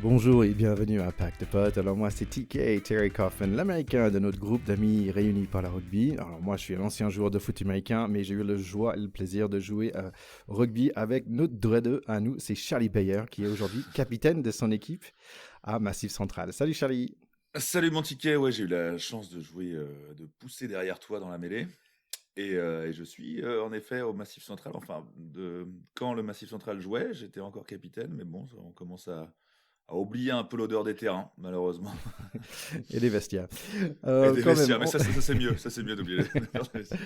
Bonjour et bienvenue à Pack de Potes. Alors moi c'est TK, Terry Coffin, l'américain de notre groupe d'amis réunis par la rugby. Alors moi je suis un ancien joueur de foot américain, mais j'ai eu le joie et le plaisir de jouer au rugby avec notre dreadeux à nous, c'est Charlie Bayer qui est aujourd'hui capitaine de son équipe à Massif Central. Salut Charlie. Salut mon ticket, ouais, j'ai eu la chance de jouer, de pousser derrière toi dans la mêlée. Et je suis en effet au Massif Central. Enfin, quand le Massif Central jouait, j'étais encore capitaine, mais bon, on commence à oublier un peu l'odeur des terrains, malheureusement. Et les vestiaires. Et des Quand même, vestiaires, mais ça c'est mieux, ça c'est mieux d'oublier l'odeur des vestiaires.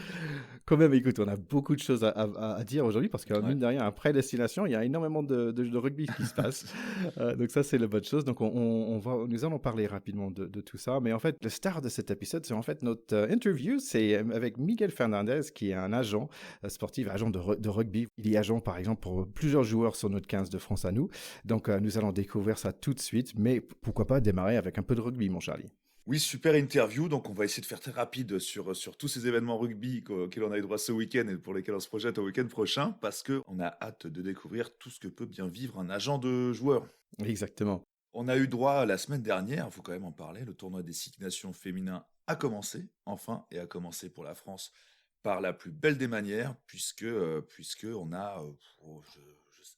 quand même, écoute, on a beaucoup de choses à dire aujourd'hui parce que Ouais. mine de rien, après destination, il y a énormément de rugby qui se passe. Donc ça, c'est la bonne chose. Donc nous allons parler rapidement de tout ça. Mais en fait, le star de cet épisode, c'est en fait notre interview. C'est avec Miguel Fernandez, qui est un agent sportif, agent de rugby. Il est agent, par exemple, pour plusieurs joueurs sur notre 15 de France à nous. Donc nous allons découvrir ça tout de suite. Mais pourquoi pas démarrer avec un peu de rugby, mon Charlie. Oui, super interview. Donc, on va essayer de faire très rapide sur tous ces événements rugby auxquels on a eu droit ce week-end et pour lesquels on se projette au week-end prochain, parce qu'on a hâte de découvrir tout ce que peut bien vivre un agent de joueur. Exactement. On a eu droit la semaine dernière, il faut quand même en parler, le tournoi des Six Nations féminin a commencé, enfin, et a commencé pour la France par la plus belle des manières, puisque on a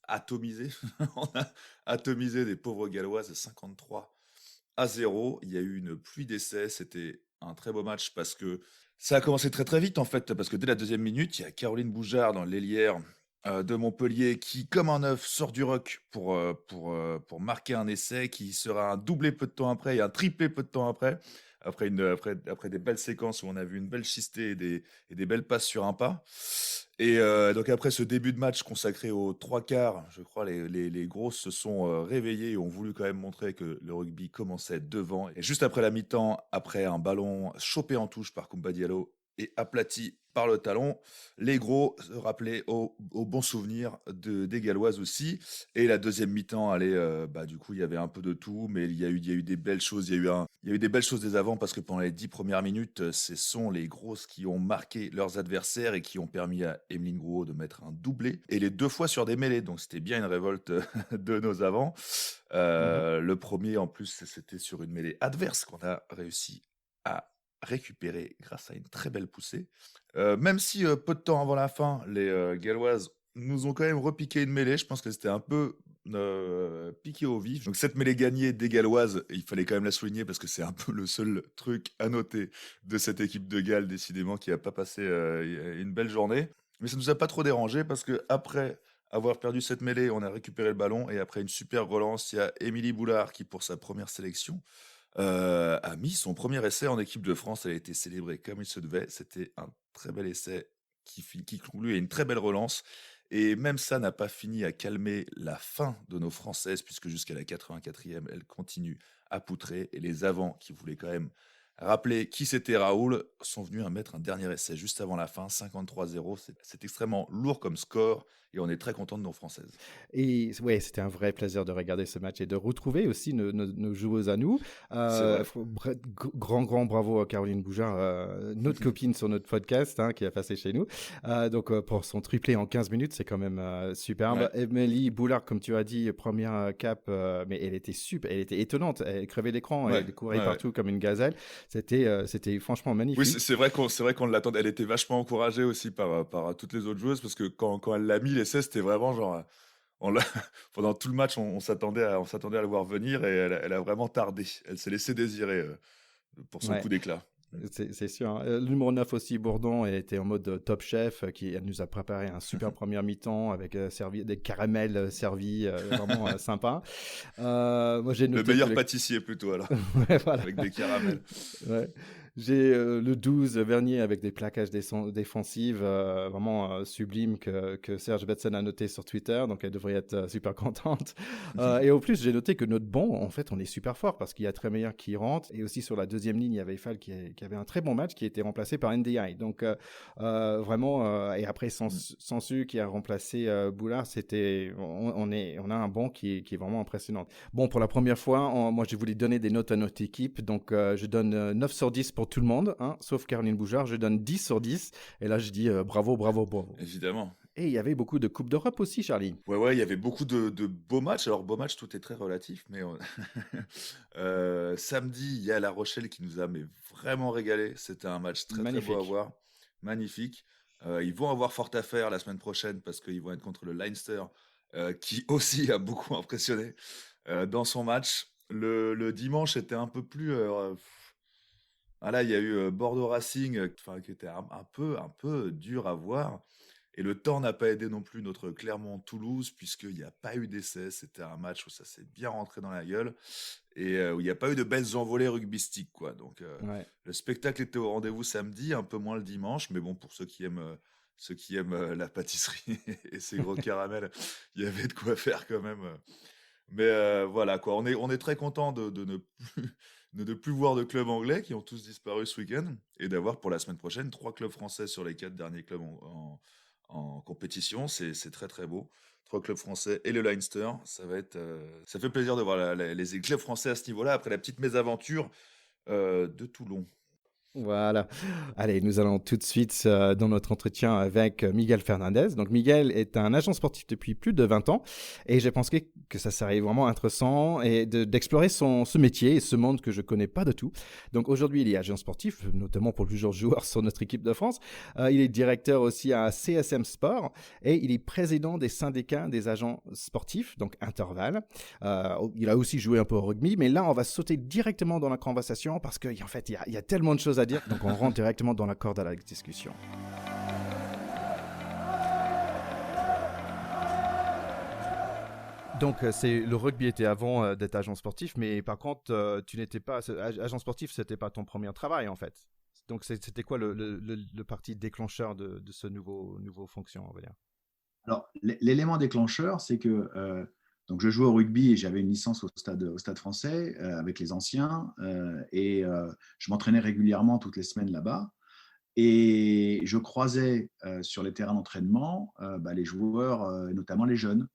atomisé, on a atomisé des pauvres Galloises 53-0. Il y a eu une pluie d'essais, c'était un très beau match parce que ça a commencé très très vite en fait, parce que dès la deuxième minute, il y a Caroline Boujard dans l'ailière de Montpellier qui, comme un œuf, sort du ruck pour marquer un essai qui sera un doublé peu de temps après et un triplé peu de temps après, après des belles séquences où on a vu une belle chistée et des belles passes sur un pas. Et donc après ce début de match consacré aux trois quarts, je crois les grosses se sont réveillées et ont voulu quand même montrer que le rugby commençait devant. Et juste après la mi-temps, après un ballon chopé en touche par Koumba Diallo et aplati par le talon, les gros se rappelaient au bon souvenir des Galloises aussi. Et la deuxième mi-temps, allez, du coup, il y avait un peu de tout, mais il y a eu des belles choses. Il y a eu des belles choses des avants parce que pendant les 10 premières minutes, ce sont les grosses qui ont marqué leurs adversaires et qui ont permis à Emeline Grouault de mettre un doublé. Et les deux fois sur des mêlées, donc c'était bien une révolte de nos avants. Mhm. Le premier, en plus, c'était sur une mêlée adverse qu'on a réussi à récupérer grâce à une très belle poussée. Même si peu de temps avant la fin, les Galloises nous ont quand même repiqué une mêlée, je pense que c'était un peu piqué au vif. Donc cette mêlée gagnée des Galloises, il fallait quand même la souligner parce que c'est un peu le seul truc à noter de cette équipe de Galles, décidément, qui n'a pas passé une belle journée. Mais ça nous a pas trop dérangé parce que après avoir perdu cette mêlée, on a récupéré le ballon et après une super relance, il y a Émilie Boulard qui, pour sa première sélection, a mis son premier essai en équipe de France. Elle a été célébrée comme il se devait. C'était un très bel essai qui conclut à une très belle relance. Et même ça n'a pas fini à calmer la faim de nos Françaises, puisque jusqu'à la 84e, elles continuent à poutrer. Et les avants, qui voulaient quand même rappeler qui c'était Raoul, sont venus à mettre un dernier essai juste avant la fin, 53-0. C'est extrêmement lourd comme score, et on est très content de nos Françaises. Et ouais, c'était un vrai plaisir de regarder ce match et de retrouver aussi nos joueuses à nous. C'est vrai. Grand bravo à Caroline Boujard, notre copine sur notre podcast, hein, qui a passé chez nous. Donc pour son triplé en 15 minutes, c'est quand même superbe. Ouais, Emily Boulard, comme tu as dit, première cap, mais elle était super, elle était étonnante. Elle crevait l'écran, ouais, elle courait ouais, ouais. partout comme une gazelle. C'était franchement Oui, c'est magnifique. c'est vrai qu'on l'attendait. Elle était vachement encouragée aussi par toutes les autres joueuses parce que quand elle l'a mis, l'essai, c'était vraiment genre. On l'a- pendant tout le match, on s'attendait à le voir venir et elle a vraiment tardé. Elle s'est laissée désirer pour son Ouais. coup d'éclat. C'est sûr, hein. Le numéro 9 aussi, Bourdon, elle était en mode top chef, elle nous a préparé un super premier mi-temps avec des caramels servis, vraiment sympa. Moi, j'ai Le noté que meilleur pâtissier plutôt alors, ouais, voilà. avec des caramels. Ouais. J'ai le 12 Vernier avec des plaquages défensifs vraiment sublimes que Serge Betsen a noté sur Twitter, donc elle devrait être super contente. Et au plus, j'ai noté que notre banc, en fait, on est super fort parce qu'il y a très meilleur qui rentre. Et aussi sur la deuxième ligne, il y avait Fall qui avait un très bon match qui a été remplacé par NDI. Donc vraiment, et après Sansu qui a remplacé Boulard, on a un banc qui est vraiment impressionnant. Bon, pour la première fois, moi, je voulais donner des notes à notre équipe. Donc, je donne 9 sur 10 pour tout le monde, hein, sauf Caroline Boujard. Je donne 10 sur 10. Et là, je dis bravo, bravo, bravo. Évidemment. Et il y avait beaucoup de Coupes d'Europe aussi, Charlie. Ouais, ouais, il y avait beaucoup de beaux matchs. Alors, beaux matchs, tout est très relatif, mais samedi, il y a La Rochelle qui nous a mais vraiment régalé. C'était un match très très beau à Magnifique. voir, magnifique. Ils vont avoir fort à faire la semaine prochaine parce qu'ils vont être contre le Leinster, qui aussi a beaucoup impressionné dans son match. Le dimanche était un peu plus. Ah là, il y a eu Bordeaux Racing, enfin, qui était un peu dur à voir. Et le temps n'a pas aidé non plus notre Clermont-Toulouse, puisqu'il n'y a pas eu d'essai. C'était un match où ça s'est bien rentré dans la gueule et où il n'y a pas eu de belles envolées rugbystiques, quoi. Donc, Ouais. le spectacle était au rendez-vous samedi, un peu moins le dimanche, mais bon, pour ceux qui aiment la pâtisserie et ces gros caramels, il y avait de quoi faire quand même. Mais voilà, quoi. On est très content de ne plus, de ne plus voir de clubs anglais qui ont tous disparu ce week-end et d'avoir pour la semaine prochaine 3 clubs français sur les 4 derniers clubs en compétition. C'est très très beau. 3 clubs français et le Leinster. Ça fait plaisir de voir les clubs français à ce niveau-là après la petite mésaventure de Toulon. Voilà. Allez, nous allons tout de suite dans notre entretien avec Miguel Fernandez. Donc, Miguel est un agent sportif depuis plus de 20 ans et j'ai pensé que ça serait vraiment intéressant et d'explorer ce métier et ce monde que je connais pas de tout. Donc, aujourd'hui, il est agent sportif, notamment pour plusieurs joueurs sur notre équipe de France. Il est directeur aussi à CSM Sport et il est président des syndicats des agents sportifs, donc Interval. Il a aussi joué un peu au rugby, mais là, on va sauter directement dans la conversation parce qu'en fait, il y a tellement de choses à dire, donc on rentre directement dans la corde à la discussion. Donc, le rugby était avant d'être agent sportif, mais par contre, tu n'étais pas agent sportif, c'était pas ton premier travail en fait. Donc, c'était quoi le parti déclencheur de ce nouveau fonction, on va dire. Alors, l'élément déclencheur, c'est que donc je jouais au rugby et j'avais une licence au stade français avec les anciens et je m'entraînais régulièrement toutes les semaines là-bas. Et je croisais sur les terrains d'entraînement les joueurs, notamment les jeunes,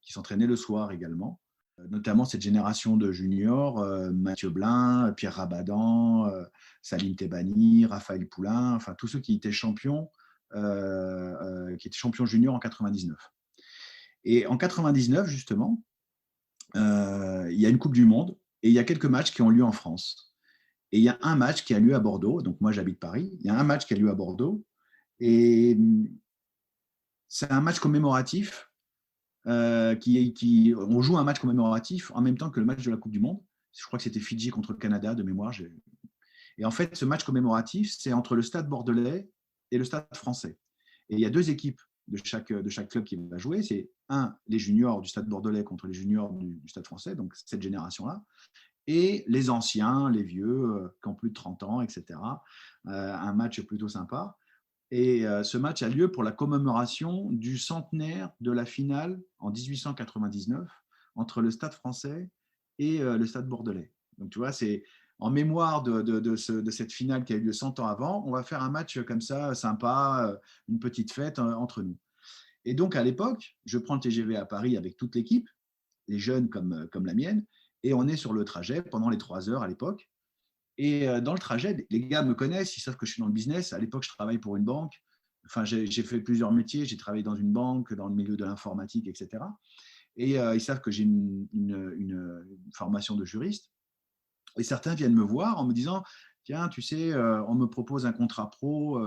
qui s'entraînaient le soir également. Notamment cette génération de juniors, Mathieu Blin, Pierre Rabadan, Salim Tebani, Raphaël Poulain, enfin tous ceux qui étaient champions juniors en 99. Et en 99, justement, il y a une Coupe du Monde et il y a quelques matchs qui ont lieu en France. Et il y a un match qui a lieu à Bordeaux, donc moi j'habite Paris, il y a un match qui a lieu à Bordeaux, et c'est un match commémoratif, on joue un match commémoratif en même temps que le match de la Coupe du Monde. Je crois que c'était Fidji contre le Canada, de mémoire. Et en fait, ce match commémoratif, c'est entre le Stade Bordelais et le Stade Français. Et il y a deux équipes de chaque club qui va jouer. C'est les juniors du Stade Bordelais contre les juniors du Stade Français, donc cette génération-là, et les anciens, les vieux, qui ont plus de 30 ans, etc. Un match plutôt sympa. Et ce match a lieu pour la commémoration du centenaire de la finale en 1899 entre le Stade Français et le Stade Bordelais. Donc tu vois, c'est en mémoire de cette finale qui a eu lieu 100 ans avant, on va faire un match comme ça, sympa, une petite fête entre nous. Et donc à l'époque, je prends le TGV à Paris avec toute l'équipe, les jeunes comme la mienne, et on est sur le trajet pendant les 3 heures à l'époque. Et dans le trajet, les gars me connaissent, ils savent que je suis dans le business. À l'époque, je travaille pour une banque. Enfin, j'ai fait plusieurs métiers. J'ai travaillé dans une banque, dans le milieu de l'informatique, etc. Et ils savent que j'ai une formation de juriste. Et certains viennent me voir en me disant, tiens, tu sais, on me propose un contrat pro.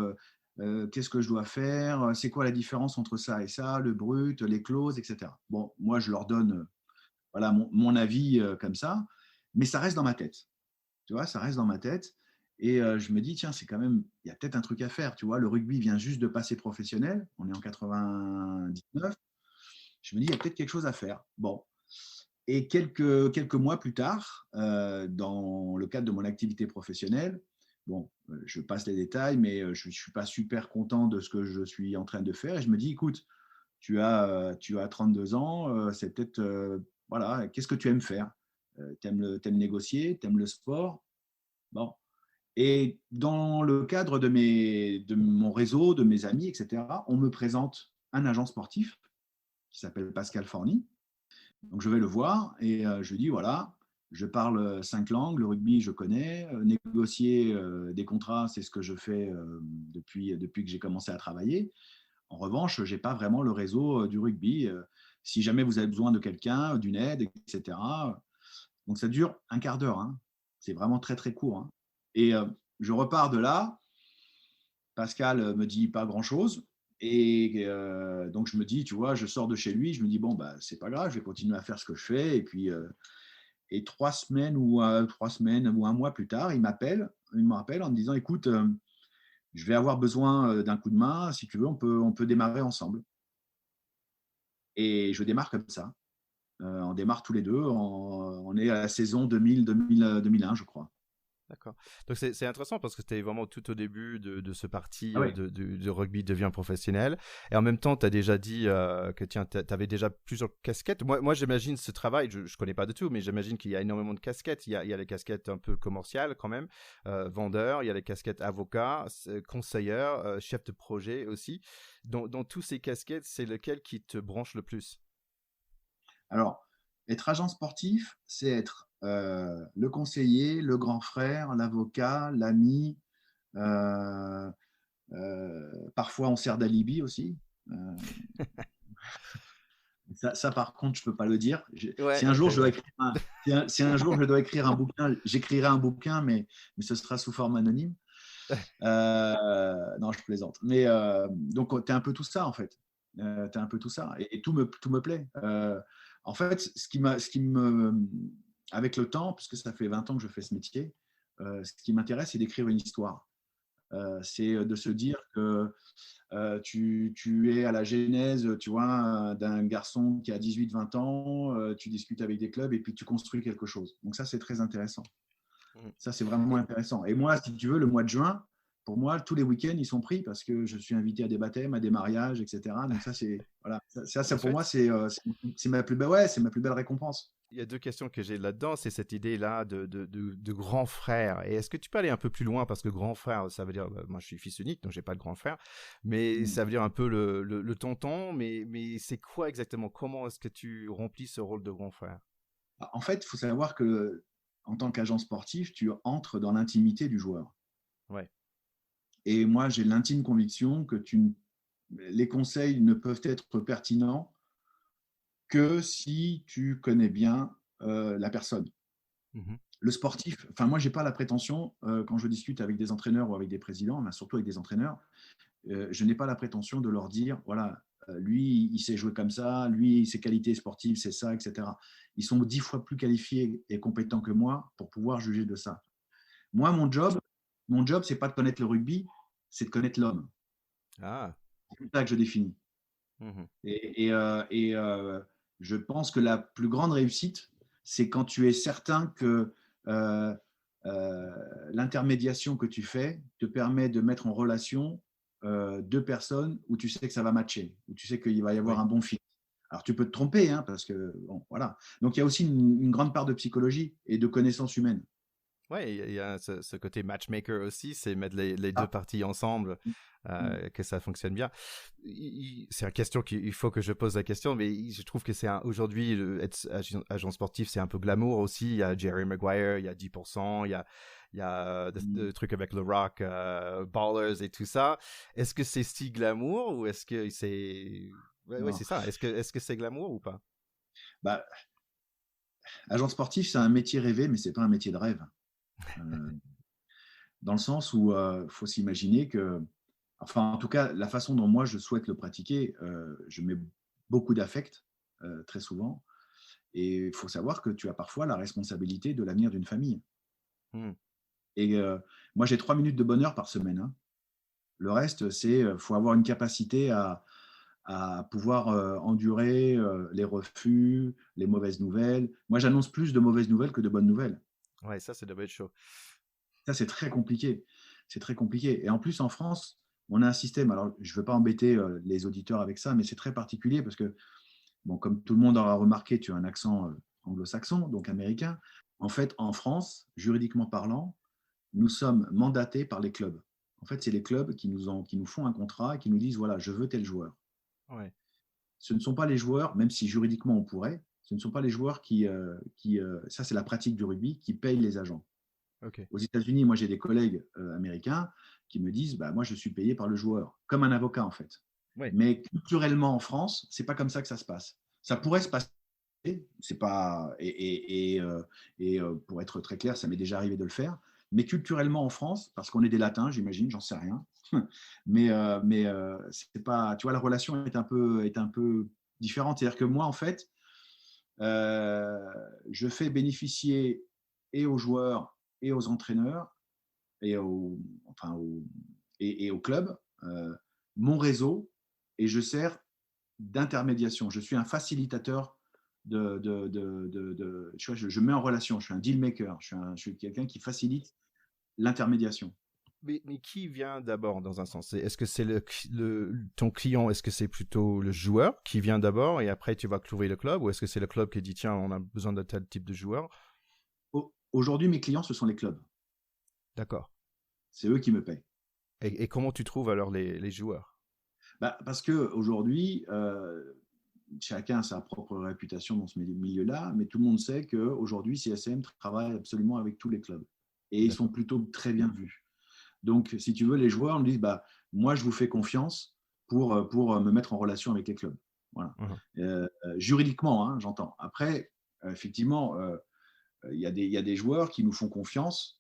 Qu'est-ce que je dois faire? C'est quoi la différence entre ça et ça, le brut, les clauses, etc. Bon, moi, je leur donne voilà, mon avis comme ça, mais ça reste dans ma tête. Tu vois, ça reste dans ma tête. Et je me dis, tiens, c'est quand même, il y a peut-être un truc à faire. Tu vois, le rugby vient juste de passer professionnel. On est en 99. Je me dis, il y a peut-être quelque chose à faire. Bon. Et quelques mois plus tard, dans le cadre de mon activité professionnelle, bon, je passe les détails, mais je ne suis pas super content de ce que je suis en train de faire. Et je me dis, écoute, tu as 32 ans, c'est peut-être, voilà, qu'est-ce que tu aimes faire? T'aimes négocier, t'aimes le sport. Bon. Et dans le cadre de mon réseau, de mes amis, etc., on me présente un agent sportif qui s'appelle Pascal Forny. Donc je vais le voir et je lui dis voilà, je parle 5 langues, le rugby je connais, négocier des contrats, c'est ce que je fais depuis que j'ai commencé à travailler. En revanche, je n'ai pas vraiment le réseau du rugby. Si jamais vous avez besoin de quelqu'un, d'une aide, etc. Donc ça dure un quart d'heure, hein. C'est vraiment très très court, hein. Et je repars de là. Pascal me dit pas grand-chose. Et donc je me dis, tu vois, je sors de chez lui, je me dis, bon, bah, c'est pas grave, je vais continuer à faire ce que je fais. Et puis, et 3 semaines ou 3 semaines ou un mois plus tard, il me rappelle en me disant, écoute, je vais avoir besoin d'un coup de main, si tu veux, on peut démarrer ensemble. Et je démarre comme ça. On démarre tous les deux, on est à la saison 2000-2001, je crois. D'accord. Donc c'est intéressant parce que tu es vraiment tout au début de ce parti Ah oui. de rugby devient professionnel. Et en même temps, tu as déjà dit que tu avais déjà plusieurs casquettes. Moi j'imagine ce travail, je ne connais pas du tout, mais j'imagine qu'il y a énormément de casquettes. Il y a les casquettes un peu commerciales quand même, vendeur, il y a les casquettes avocat, conseilleur, chef de projet aussi. Dans tous ces casquettes, c'est lequel qui te branche le plus? Alors, être agent sportif, c'est être le conseiller, le grand frère, l'avocat, l'ami. euh, Parfois, on sert d'alibi aussi. Euh, ça, par contre, je peux pas le dire. Ouais, Si un ok, jour je dois ouais. écrire si un jour je dois écrire un bouquin, j'écrirai un bouquin, mais ce sera sous forme anonyme. Non, je plaisante. Mais donc, tu es un peu tout ça, en fait. Tu es un peu tout ça. Et tout me plaît. En fait, avec le temps, puisque ça fait 20 ans que je fais ce métier, ce qui m'intéresse, c'est d'écrire une histoire. C'est de se dire que tu es à la genèse, tu vois, d'un garçon qui a 18-20 ans, tu discutes avec des clubs et puis tu construis quelque chose. Donc ça, c'est très intéressant. Mhm. Ça, c'est vraiment Et, intéressant. Et moi, si tu veux, le mois de juin, pour moi, tous les week-ends, ils sont pris parce que je suis invité à des baptêmes, à des mariages, etc. Donc ça, c'est voilà, en pour moi, fait, c'est ma plus belle, ouais, c'est ma plus belle récompense. il y a deux questions que j'ai là-dedans, c'est cette idée-là de grand frère. Et est-ce que tu peux aller un peu plus loin? Parce que grand frère, ça veut dire, moi je suis fils unique, donc j'ai pas de grand frère, mais Mm. ça veut dire un peu le tonton, mais c'est quoi exactement? Comment est-ce que tu remplis ce rôle de grand frère? En fait, il faut savoir que en tant qu'agent sportif, tu entres dans l'intimité du joueur. Ouais. Et moi, j'ai l'intime conviction que les conseils ne peuvent être pertinents que si tu connais bien la personne. Mhm. Le sportif, enfin moi, j'ai pas la prétention, quand je discute avec des entraîneurs ou avec des présidents, mais surtout avec des entraîneurs, je n'ai pas la prétention de leur dire, voilà, lui, il sait jouer comme ça, lui, ses qualités sportives, c'est ça, etc. Ils sont 10 fois plus qualifiés et compétents que moi pour pouvoir juger de ça. Moi, mon job, c'est pas de connaître le rugby, c'est de connaître l'homme. Ah. C'est comme ça que je définis. Mhm. Et je pense que la plus grande réussite, c'est quand tu es certain que euh, l'intermédiation que tu fais te permet de mettre en relation deux personnes où tu sais que ça va matcher, où tu sais qu'il va y avoir Oui. un bon fit. Alors tu peux te tromper, hein, parce que bon, voilà. Donc il y a aussi une grande part de psychologie et de connaissance humaine. Ouais, il y a ce côté matchmaker aussi, c'est mettre les deux Ah. parties ensemble, Mm. que ça fonctionne bien. C'est une question qu'il faut que je pose la question, mais je trouve que c'est aujourd'hui, être agent sportif, c'est un peu glamour aussi. Il y a Jerry Maguire, il y a 10%, il y a Mm. des trucs avec The Rock, Ballers et tout ça. Est-ce que c'est si glamour ou est-ce que c'est... Ouais, ouais, Non. c'est ça. Est-ce que c'est glamour ou pas? Bah, agent sportif, c'est un métier rêvé, mais c'est pas un métier de rêve. Euh, Dans le sens où il faut s'imaginer que, enfin, en tout cas, la façon dont moi je souhaite le pratiquer, je mets beaucoup d'affect, très souvent. Et il faut savoir que tu as parfois la responsabilité de l'avenir d'une famille. Hmm. Et moi, j'ai 3 minutes de bonheur par semaine, hein. Le reste, c'est faut avoir une capacité à pouvoir endurer les refus, les mauvaises nouvelles. Moi, j'annonce plus de mauvaises nouvelles que de bonnes nouvelles. Ouais, ça doit être chaud. Ça, c'est très compliqué. C'est très compliqué. Et en plus, en France, on a un système. Alors, je ne veux pas embêter les auditeurs avec ça, mais c'est très particulier parce que, bon, comme tout le monde aura remarqué, tu as un accent anglo-saxon, donc américain. En fait, en France, juridiquement parlant, nous sommes mandatés par les clubs. En fait, c'est les clubs qui nous font un contrat et qui nous disent, voilà, je veux tel joueur. Ouais, Ce ne sont pas les joueurs, même si juridiquement on pourrait, ce ne sont pas les joueurs ça c'est la pratique du rugby, qui payent les agents. ok. Aux États-Unis, moi j'ai des collègues américains qui me disent, bah, moi je suis payé par le joueur, comme un avocat en fait. Oui. Mais culturellement en France, c'est pas comme ça que ça se passe. Ça pourrait se passer, c'est pas pour être très clair, ça m'est déjà arrivé de le faire. Mais culturellement en France, parce qu'on est des Latins, j'imagine, j'en sais rien. C'est pas, tu vois, la relation est un peu différente. C'est-à-dire que moi, en fait, je fais bénéficier et aux joueurs et aux entraîneurs et au, enfin, au, et au club mon réseau et je sers d'intermédiation. Je suis un facilitateur tu vois, je mets en relation, je suis un deal maker, je suis quelqu'un qui facilite l'intermédiation. Mais qui vient d'abord dans un sens? Est-ce que c'est ton client, est-ce que c'est plutôt le joueur qui vient d'abord et après tu vas trouver le club, ou est-ce que c'est le club qui dit tiens, on a besoin de tel type de joueur? Aujourd'hui, mes clients, ce sont les clubs. D'accord. C'est eux qui me payent. Et comment tu trouves alors les joueurs? Parce qu'aujourd'hui, chacun a sa propre réputation dans ce milieu-là, mais tout le monde sait qu'aujourd'hui, CSM travaille absolument avec tous les clubs. Et ils sont D'accord. plutôt très bien vus. Donc, si tu veux, les joueurs me disent moi, je vous fais confiance pour me mettre en relation avec les clubs. Voilà. Juridiquement, hein, j'entends. Après, effectivement, il y a des joueurs qui nous font confiance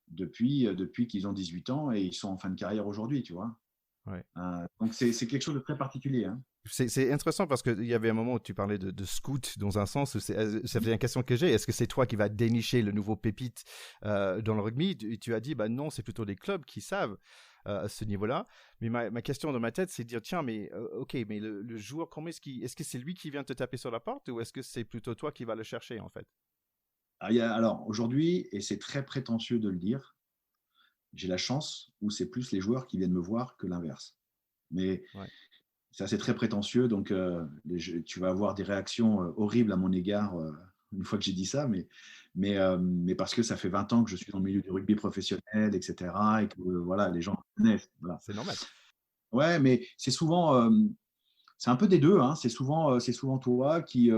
depuis qu'ils ont 18 ans et ils sont en fin de carrière aujourd'hui, tu vois. Ouais. Donc, c'est quelque chose de très particulier. Hein. C'est intéressant parce qu'il y avait un moment où tu parlais de scout dans un sens où ça fait une question que j'ai. Est-ce que c'est toi qui vas dénicher le nouveau pépite dans le rugby? Tu as dit, bah non, c'est plutôt les clubs qui savent à ce niveau-là. Mais ma question dans ma tête, c'est de dire, tiens, mais ok, mais le joueur, comment est-ce que c'est lui qui vient te taper sur la porte, ou est-ce que c'est plutôt toi qui vas le chercher en fait? Alors aujourd'hui, et c'est très prétentieux de le dire, j'ai la chance où c'est plus les joueurs qui viennent me voir que l'inverse. Mais Ouais. ça, c'est très prétentieux, donc tu vas avoir des réactions horribles à mon égard une fois que j'ai dit ça, mais parce que ça fait 20 ans que je suis dans le milieu du rugby professionnel, etc., et que voilà, les gens me connaissent. Voilà. C'est normal. Ouais, mais c'est souvent, c'est un peu des deux. Hein. C'est souvent toi qui,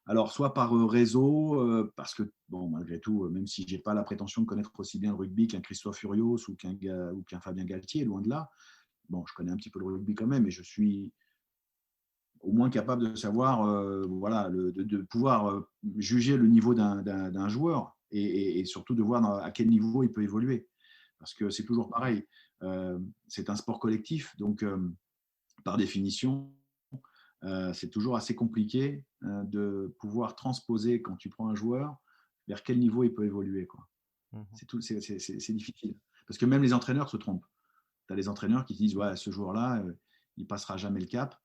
alors soit par réseau, parce que bon, malgré tout, même si j'ai pas la prétention de connaître aussi bien le rugby qu'un Christophe Furios ou qu'un Fabien Galtier, loin de là. Bon, je connais un petit peu le rugby quand même, et je suis au moins capable de savoir, voilà, de pouvoir juger le niveau d'un joueur et surtout de voir à quel niveau il peut évoluer. Parce que c'est toujours pareil. C'est un sport collectif, donc par définition, c'est toujours assez compliqué de pouvoir transposer quand tu prends un joueur vers quel niveau il peut évoluer. Quoi. Mhm. C'est difficile. Parce que même les entraîneurs se trompent. Tu as les entraîneurs qui disent ouais, ce joueur-là, il passera jamais le cap,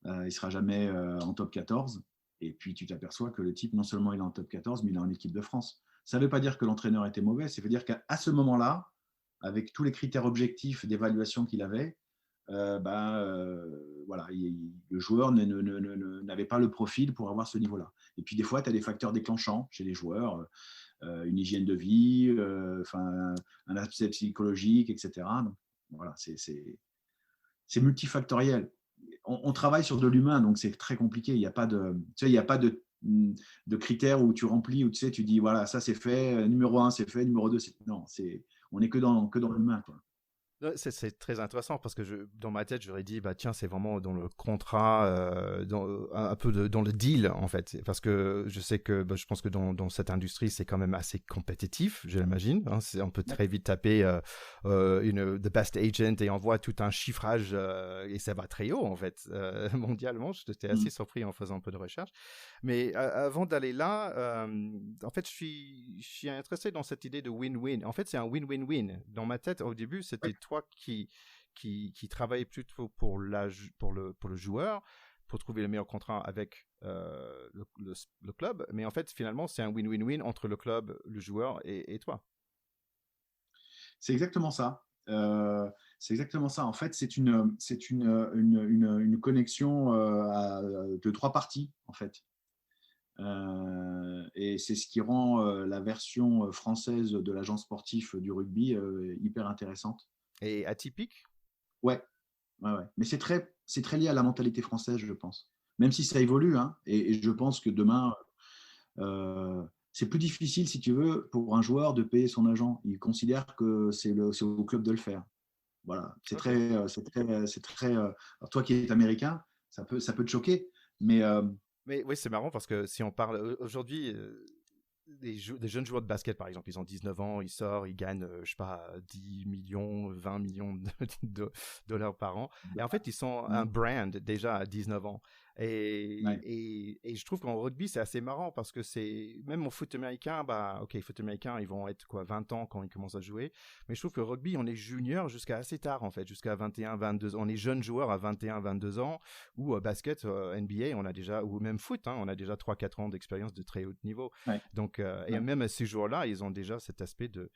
il sera jamais en top 14. Et puis tu t'aperçois que le type, non seulement il est en top 14, mais il est en équipe de France. Ça ne veut pas dire que l'entraîneur était mauvais, ça veut dire qu'à ce moment-là, avec tous les critères objectifs d'évaluation qu'il avait, voilà, le joueur n'avait pas le profil pour avoir ce niveau-là. Et puis des fois, tu as des facteurs déclenchants chez les joueurs, une hygiène de vie, un aspect psychologique, etc. Donc, voilà, c'est multifactoriel. On travaille sur de l'humain, donc c'est très compliqué. Il n'y a pas de, tu sais, il y a pas de critères où tu remplis, où tu sais, tu dis voilà, ça c'est fait, numéro 1 c'est fait, numéro 2 c'est. Non, on n'est que dans l'humain. Quoi. Ouais, c'est très intéressant parce que dans ma tête, j'aurais dit, bah tiens, c'est vraiment dans le contrat, un peu dans le deal en fait. Parce que je sais que bah, je pense que dans cette industrie, c'est quand même assez compétitif, je l'imagine. Hein. On peut très vite taper the best agent et on voit tout un chiffrage et ça va très haut en fait. Mondialement, j'étais assez surpris en faisant un peu de recherche. Mais avant d'aller là, en fait, je suis intéressé dans cette idée de win-win. En fait, c'est un win-win-win. Dans ma tête, au début, c'était toi qui travaillait plutôt pour le joueur, pour trouver le meilleur contrat avec le club. Mais en fait, finalement, c'est un win-win-win entre le club, le joueur et toi. C'est exactement ça. C'est exactement ça. En fait, c'est une connexion de trois parties, en fait. Et c'est ce qui rend la version française de l'agence sportif du rugby hyper intéressante. Et atypique? Ouais, ouais. Mais c'est très lié à la mentalité française, je pense. Même si ça évolue, hein, et je pense que demain, c'est plus difficile, si tu veux, pour un joueur de payer son agent. Il considère que c'est au club de le faire. Voilà, Ok. c'est très. Alors toi qui es américain, ça peut te choquer, mais Mais oui, c'est marrant parce que si on parle aujourd'hui, des jeunes joueurs de basket, par exemple, ils ont 19 ans, ils sortent, ils gagnent, je sais pas, 10 millions, 20 millions de dollars par an. Et en fait, ils sont un mm, brand déjà à 19 ans. ouais, Et je trouve qu'en rugby, c'est assez marrant parce que c'est, même au foot américain, bah, ok, foot américain, ils vont être quoi, 20 ans quand ils commencent à jouer. Mais je trouve que rugby, on est junior jusqu'à assez tard, en fait, jusqu'à 21, 22 ans. On est jeunes joueurs à 21, 22 ans, ou basket, NBA, on a déjà, ou même foot, hein, on a déjà 3, 4 ans d'expérience de très haut niveau. ouais, Donc, et ouais. même à ces jours-là, ils ont déjà cet aspect de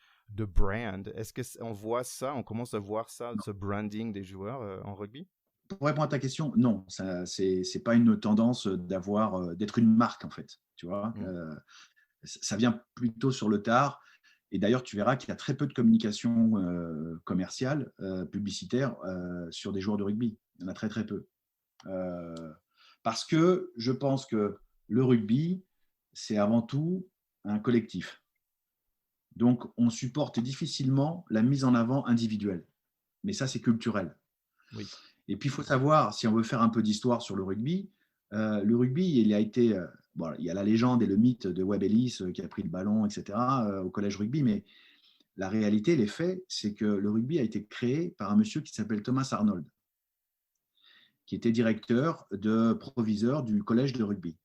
brand. Est-ce que on voit ça, on commence à voir ça, Non. ce branding des joueurs en rugby? Pour répondre à ta question, non, ça, c'est pas une tendance d'être une marque en fait. Tu vois, Mm. ça vient plutôt sur le tard. Et d'ailleurs, tu verras qu'il y a très peu de communication commerciale, publicitaire sur des joueurs de rugby. Il y en a très très peu. Euh, Parce que je pense que le rugby, c'est avant tout un collectif. Donc, on supporte difficilement la mise en avant individuelle. Mais ça, c'est culturel. Oui. Et puis, il faut savoir, si on veut faire un peu d'histoire sur le rugby, il a été. Bon, il y a la légende et le mythe de Webb Ellis qui a pris le ballon, etc., au collège rugby, mais la réalité, les faits, c'est que le rugby a été créé par un monsieur qui s'appelle Thomas Arnold, qui était directeur de proviseur du collège de rugby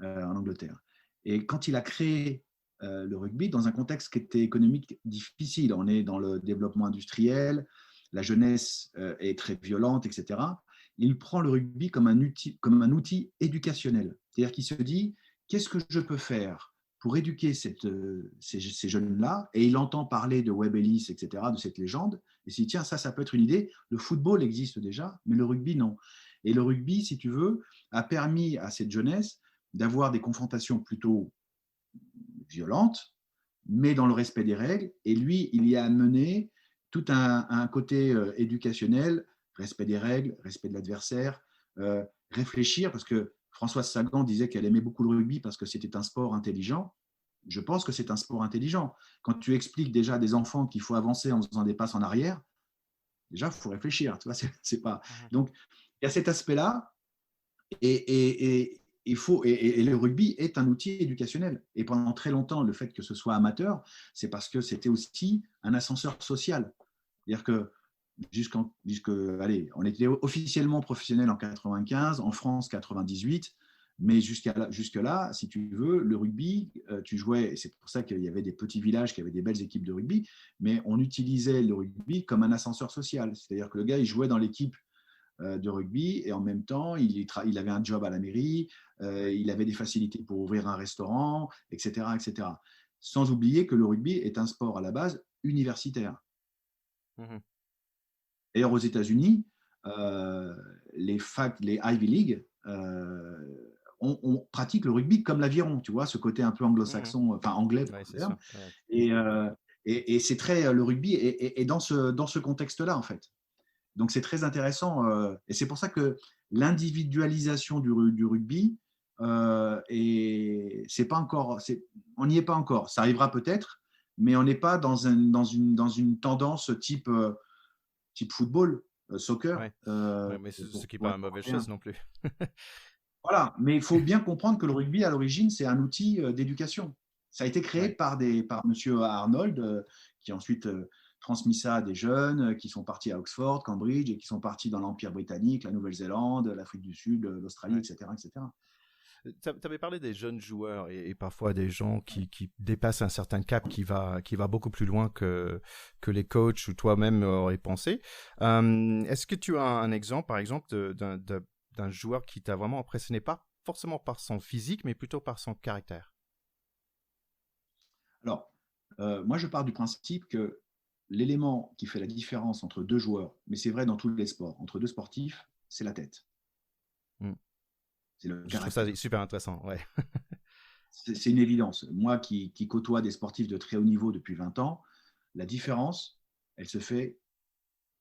en Angleterre. Et quand il a créé le rugby dans un contexte qui était économique difficile, on est dans le développement industriel, la jeunesse est très violente, etc. Il prend le rugby comme un outil éducationnel. C'est-à-dire qu'il se dit, qu'est-ce que je peux faire pour éduquer ces jeunes-là? Et il entend parler de Webb Ellis, etc., de cette légende. Et il se dit, tiens, ça peut être une idée. Le football existe déjà, mais le rugby, non. Et le rugby, si tu veux, a permis à cette jeunesse d'avoir des confrontations plutôt violentes, mais dans le respect des règles. Et lui, il y a amené tout un côté éducationnel, respect des règles, respect de l'adversaire, réfléchir, parce que Françoise Sagan disait qu'elle aimait beaucoup le rugby parce que c'était un sport intelligent. Je pense que c'est un sport intelligent. Quand tu expliques déjà à des enfants qu'il faut avancer en faisant des passes en arrière, déjà, il faut réfléchir. Tu vois, c'est pas... Mhm. Donc, il y a cet aspect-là. Et le rugby est un outil éducationnel. Et pendant très longtemps, le fait que ce soit amateur, c'est parce que c'était aussi un ascenseur social. C'est-à-dire que allez, on était officiellement professionnel en 95, en France 98, mais jusque-là, si tu veux, le rugby, tu jouais, et c'est pour ça qu'il y avait des petits villages qui avaient des belles équipes de rugby, mais on utilisait le rugby comme un ascenseur social. C'est-à-dire que le gars, il jouait dans l'équipe de rugby et en même temps, il avait un job à la mairie, Oui. il avait des facilités pour ouvrir un restaurant, etc., etc. Sans oublier que le rugby est un sport à la base universitaire. Mhm. D'ailleurs, aux États-Unis, les Ivy League, on pratique le rugby comme l'aviron, tu vois, ce côté un peu Mhm. anglo-saxon, enfin anglais pour Ouais, le c'est terme. sûr. Ouais. Et, euh, et c'est très, le rugby est dans ce contexte-là, en fait. Donc c'est très intéressant et c'est pour ça que l'individualisation du rugby c'est pas encore, on n'y est pas encore. Ça arrivera peut-être, mais on n'est pas dans une tendance type football, soccer, Ouais. Ouais, mais ce qui n'est pour pas être une mauvaise européen. chose non plus. Voilà, mais il faut bien comprendre que le rugby à l'origine c'est un outil d'éducation. Ça a été créé Ouais. par Monsieur Arnold, qui a ensuite transmis ça à des jeunes qui sont partis à Oxford, Cambridge, et qui sont partis dans l'Empire britannique, la Nouvelle-Zélande, l'Afrique du Sud, l'Australie, Ouais. etc., etc. Tu avais parlé des jeunes joueurs et parfois des gens qui dépassent un certain cap qui va beaucoup plus loin que les coachs ou toi-même auraient pensé. Est-ce que tu as un exemple, par exemple, d'un joueur qui t'a vraiment impressionné, pas forcément par son physique, mais plutôt par son caractère? Alors, moi, je pars du principe que l'élément qui fait la différence entre deux joueurs, mais c'est vrai dans tous les sports, entre deux sportifs, c'est la tête, Hmm. c'est le Je trouve ça caractère. super intéressant, ouais. C'est une évidence. Moi qui côtoie des sportifs de très haut niveau depuis 20 ans, la différence, elle se fait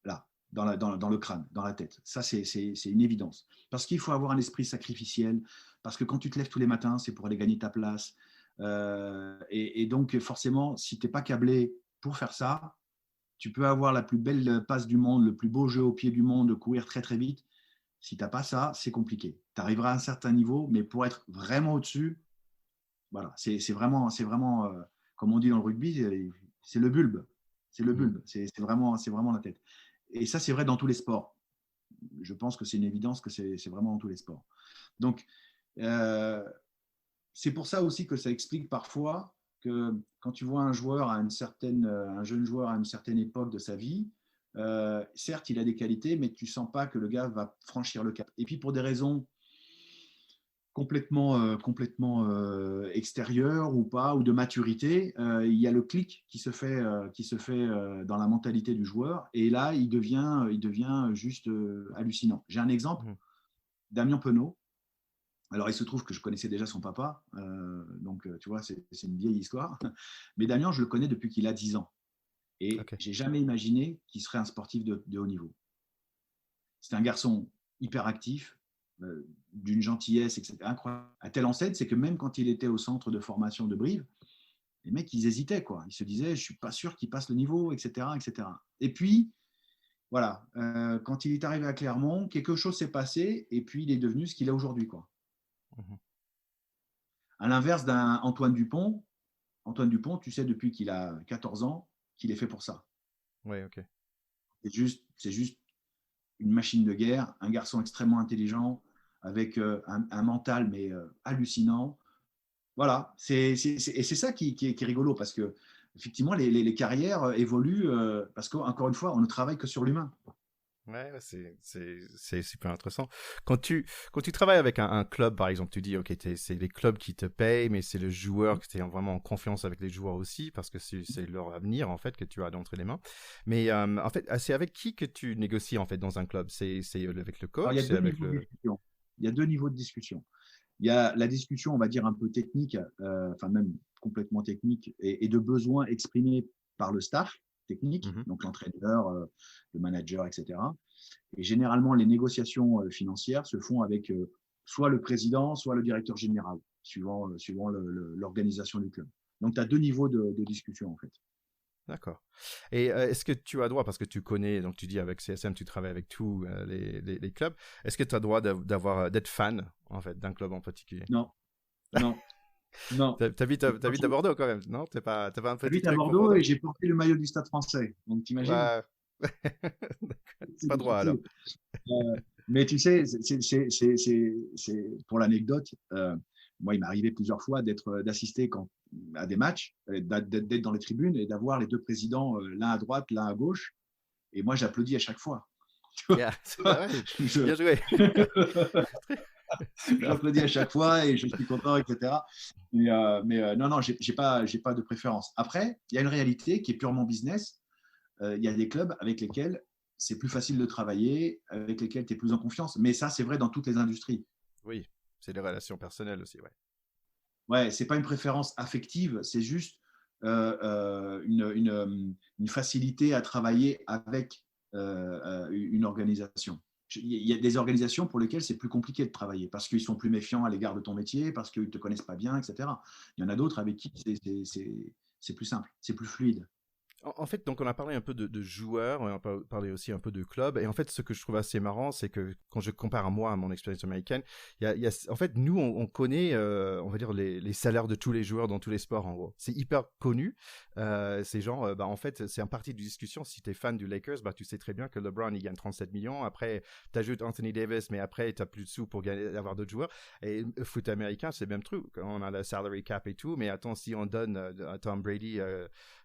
là, dans le crâne, dans la tête. Ça, c'est une évidence. Parce qu'il faut avoir un esprit sacrificiel, parce que quand tu te lèves tous les matins, c'est pour aller gagner ta place. Donc, forcément, si tu n'es pas câblé pour faire ça, tu peux avoir la plus belle passe du monde, le plus beau jeu au pied du monde, courir très très vite. Si tu n'as pas ça, c'est compliqué. Tu arriveras à un certain niveau, mais pour être vraiment au-dessus, voilà, c'est vraiment, comme on dit dans le rugby, c'est le bulbe. C'est le bulbe. C'est vraiment la tête. Et ça, c'est vrai dans tous les sports. Je pense que c'est une évidence que c'est vraiment dans tous les sports. Donc, c'est pour ça aussi que ça explique parfois que quand tu vois un jeune joueur à une certaine époque de sa vie, certes, il a des qualités, mais tu sens pas que le gars va franchir le cap. Et puis pour des raisons complètement extérieures ou pas, ou de maturité, il y a le clic qui se fait dans la mentalité du joueur. Et là, il devient juste hallucinant. J'ai un exemple, Damien Penaud. Alors, il se trouve que je connaissais déjà son papa, donc tu vois, c'est une vieille histoire. Mais Damien, je le connais depuis qu'il a 10 ans. Et j'ai jamais imaginé qu'il serait un sportif de haut niveau. C'est un garçon hyper actif, d'une gentillesse, etc. Incroyable. À telle enseigne, c'est que même quand il était au centre de formation de Brive, les mecs, ils hésitaient, quoi. Ils se disaient, je ne suis pas sûr qu'il passe le niveau, etc., etc. Et puis, voilà, quand il est arrivé à Clermont, quelque chose s'est passé, et puis il est devenu ce qu'il est aujourd'hui, quoi. À l'inverse d'un Antoine Dupont, tu sais depuis qu'il a 14 ans qu'il est fait pour ça. Oui, ok. C'est juste une machine de guerre, un garçon extrêmement intelligent, avec un mental mais hallucinant. Voilà, et c'est ça qui est rigolo, parce que effectivement les carrières évoluent parce qu'encore une fois, on ne travaille que sur l'humain. Ouais, c'est super intéressant. Quand tu travailles avec un club, par exemple, tu dis, ok, c'est les clubs qui te payent, mais c'est le joueur que tu es vraiment en confiance avec les joueurs aussi, parce que c'est leur avenir, en fait, que tu as d'entre les mains. Mais en fait, c'est avec qui que tu négocies, en fait, dans un club? C'est avec le coach? Alors, il y a deux niveaux de discussion. Il y a la discussion, on va dire, un peu technique, enfin même complètement technique, et de besoins exprimés par le staff technique, donc l'entraîneur, le manager, etc. Et généralement, les négociations financières se font avec soit le président, soit le directeur général, suivant l'organisation du club. Donc, tu as deux niveaux de discussion, en fait. D'accord. Et est-ce que tu as droit, parce que tu connais, donc tu dis avec CSM, tu travailles avec tous les clubs, est-ce que tu as droit d'être fan, en fait, d'un club en particulier? Non. T'habites à Bordeaux quand même, non? T'as pas un petit J'habite à truc pour Bordeaux Bordeaux? et j'ai porté le maillot du Stade Français. Donc, t'imagines? Ouais. C'est pas droit, alors. Mais tu sais, pour l'anecdote, moi, il m'est arrivé plusieurs fois d'assister à des matchs, d'être dans les tribunes et d'avoir les deux présidents, l'un à droite, l'un à gauche. Et moi, j'applaudis à chaque fois. Yeah, ouais. Bien joué. J'applaudis à chaque fois et je suis content, etc. Mais non, j'ai pas de préférence. Après, il y a une réalité qui est purement business. Il y a des clubs avec lesquels c'est plus facile de travailler, avec lesquels tu es plus en confiance. Mais ça, c'est vrai dans toutes les industries. Oui, c'est les relations personnelles aussi, ouais. Ouais, c'est pas une préférence affective, c'est juste une facilité à travailler avec une organisation. Il y a des organisations pour lesquelles c'est plus compliqué de travailler parce qu'ils sont plus méfiants à l'égard de ton métier, parce qu'ils ne te connaissent pas bien, etc. Il y en a d'autres avec qui c'est plus simple, c'est plus fluide. En fait, donc on a parlé un peu de joueurs, on a parlé aussi un peu de clubs, et en fait, ce que je trouve assez marrant, c'est que quand je compare à moi, à mon expérience américaine, en fait, nous, on connaît, on va dire, les salaires de tous les joueurs dans tous les sports, en gros. C'est hyper connu. C'est genre, en fait, c'est un parti de discussion. Si tu es fan du Lakers, tu sais très bien que LeBron, il gagne 37 millions. Après, tu ajoutes Anthony Davis, mais après, tu n'as plus de sous pour avoir d'autres joueurs. Et le foot américain, c'est le même truc. On a la salary cap et tout, mais attends, si on donne à Tom Brady,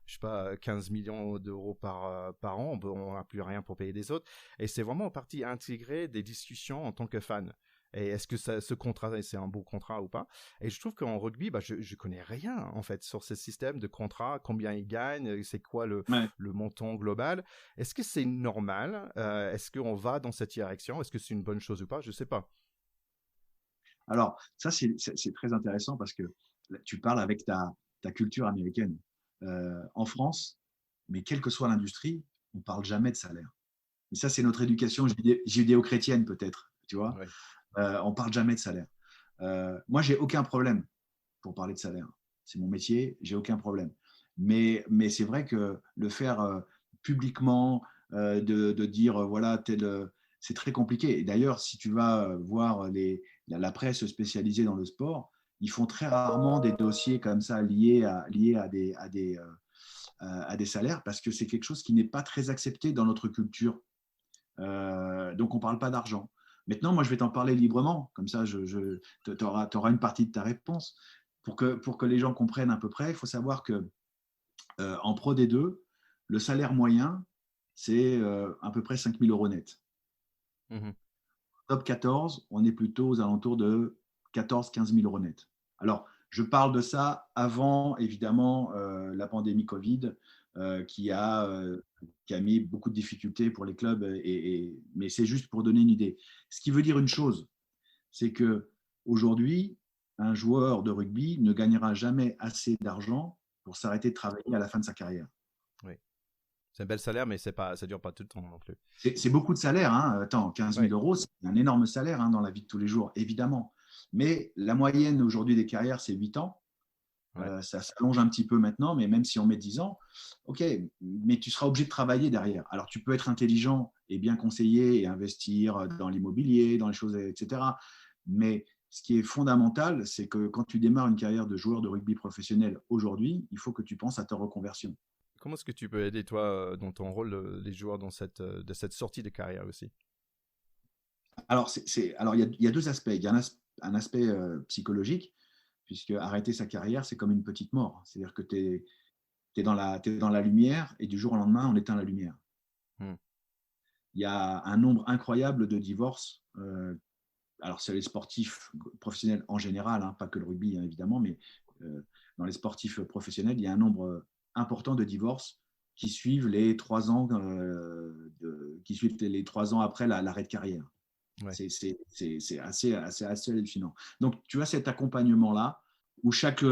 je sais pas, 15 millions d'euros par an, on n'a plus rien pour payer des autres. Et c'est vraiment en partie intégré des discussions en tant que fan. Et est-ce que ce contrat, c'est un bon contrat ou pas? Et je trouve qu'en rugby, je connais rien, en fait, sur ce système de contrat, combien ils gagnent, c'est quoi le montant global. Est-ce que c'est normal? Est-ce qu'on va dans cette direction? Est-ce que c'est une bonne chose ou pas? Je sais pas. Alors, ça, c'est très intéressant parce que tu parles avec ta culture américaine. En France, mais quelle que soit l'industrie, on ne parle jamais de salaire. Et ça, c'est notre éducation judéo-chrétienne, peut-être. Tu vois, Ouais. on ne parle jamais de salaire. Moi, j'ai aucun problème pour parler de salaire. C'est mon métier, j'ai aucun problème. Mais c'est vrai que le faire publiquement, de dire voilà, c'est très compliqué. Et d'ailleurs, si tu vas voir la presse spécialisée dans le sport, ils font très rarement des dossiers comme ça liés à des salaires parce que c'est quelque chose qui n'est pas très accepté dans notre culture. Donc, on ne parle pas d'argent. Maintenant, moi, je vais t'en parler librement. Comme ça, tu auras une partie de ta réponse. Pour que les gens comprennent à peu près, il faut savoir que en Pro D2, le salaire moyen, c'est à peu près 5 000 euros net. Mhm. Top 14, on est plutôt aux alentours de 14 000 15 000 euros net. Alors, je parle de ça avant, évidemment, la pandémie Covid, qui a mis beaucoup de difficultés pour les clubs, mais c'est juste pour donner une idée. Ce qui veut dire une chose, c'est qu'aujourd'hui, un joueur de rugby ne gagnera jamais assez d'argent pour s'arrêter de travailler à la fin de sa carrière. Oui. C'est un bel salaire, mais ça ne dure pas tout le temps non plus. C'est beaucoup de salaire. Hein. Attends, 15 000 Oui. euros, c'est un énorme salaire dans la vie de tous les jours, évidemment. Mais la moyenne aujourd'hui des carrières, c'est 8 ans. Ouais. Ça s'allonge un petit peu maintenant, mais même si on met 10 ans, ok, mais tu seras obligé de travailler derrière. Alors, tu peux être intelligent et bien conseiller et investir dans l'immobilier, dans les choses, etc. Mais ce qui est fondamental, c'est que quand tu démarres une carrière de joueur de rugby professionnel aujourd'hui, il faut que tu penses à ta reconversion. Comment est-ce que tu peux aider, toi, dans ton rôle, les joueurs de cette sortie de carrière aussi? Alors, il y a deux aspects. Il y a un aspect psychologique, puisque arrêter sa carrière, c'est comme une petite mort. C'est-à-dire que tu es dans la lumière et du jour au lendemain, on éteint la lumière. Hmm. Il y a un nombre incroyable de divorces. Alors, c'est les sportifs professionnels en général, hein, pas que le rugby, hein, évidemment, mais dans les sportifs professionnels, il y a un nombre important de divorces qui suivent les 3 ans, après l'arrêt de carrière. Ouais. C'est assez hallucinant. Donc, tu as cet accompagnement-là où chaque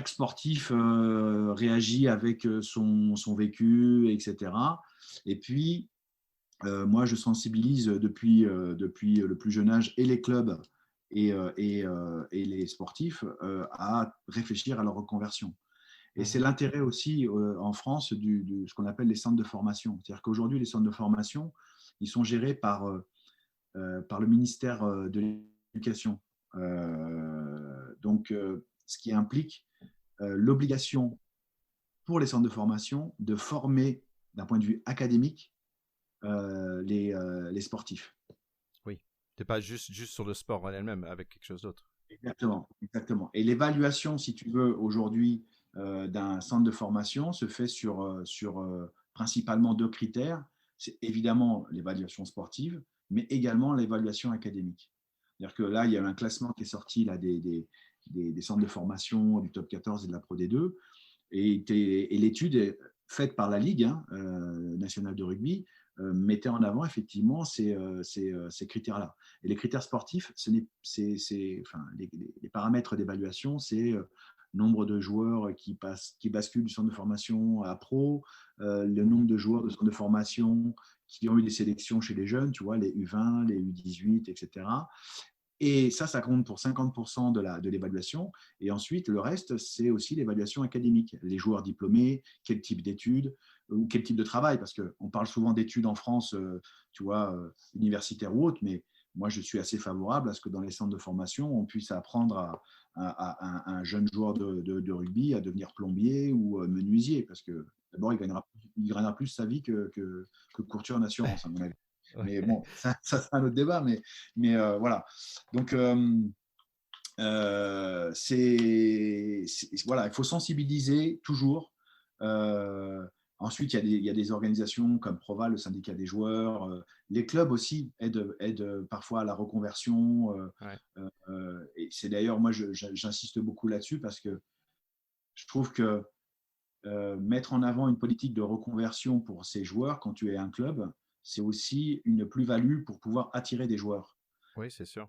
sportif réagit avec son vécu, etc. Et puis, moi, je sensibilise depuis le plus jeune âge et les clubs et les sportifs à réfléchir à leur reconversion. Et c'est l'intérêt aussi en France de ce qu'on appelle les centres de formation. C'est-à-dire qu'aujourd'hui, les centres de formation, ils sont gérés par le ministère de l'Éducation. Donc, ce qui implique l'obligation pour les centres de formation de former d'un point de vue académique les sportifs. Oui. Tu n'es pas juste sur le sport en elle-même, avec quelque chose d'autre. Exactement, exactement. Et l'évaluation, si tu veux, aujourd'hui, d'un centre de formation se fait sur principalement 2 critères. C'est évidemment l'évaluation sportive, mais également l'évaluation académique. C'est-à-dire que là, il y a un classement qui est sorti là, des centres de formation du top 14 et de la Pro D2. Et l'étude est faite par la Ligue nationale de rugby mettait en avant effectivement ces critères-là. Et les critères sportifs, les paramètres d'évaluation, c'est nombre de joueurs qui basculent du centre de formation à pro, le nombre de joueurs de centre de formation qui ont eu des sélections chez les jeunes, tu vois, les U20, les U18, etc. Et ça compte pour 50% de l'évaluation. Et ensuite, le reste, c'est aussi l'évaluation académique. Les joueurs diplômés, quel type d'études ou quel type de travail. Parce qu'on parle souvent d'études en France, tu vois, universitaires ou autres, mais moi, je suis assez favorable à ce que dans les centres de formation, on puisse apprendre à un jeune joueur de rugby à devenir plombier ou menuisier. Parce que d'abord, il gagnera plus sa vie que courtier en assurance, à mon avis. Ouais. Mais bon, ça c'est un autre débat. Mais voilà. Donc, voilà, il faut sensibiliser toujours. Ensuite, il y a des organisations comme Proval, le syndicat des joueurs. Les clubs aussi aident parfois à la reconversion. Ouais. Et c'est d'ailleurs, moi, j'insiste beaucoup là-dessus parce que je trouve que mettre en avant une politique de reconversion pour ces joueurs quand tu es un club, c'est aussi une plus-value pour pouvoir attirer des joueurs. Oui, c'est sûr.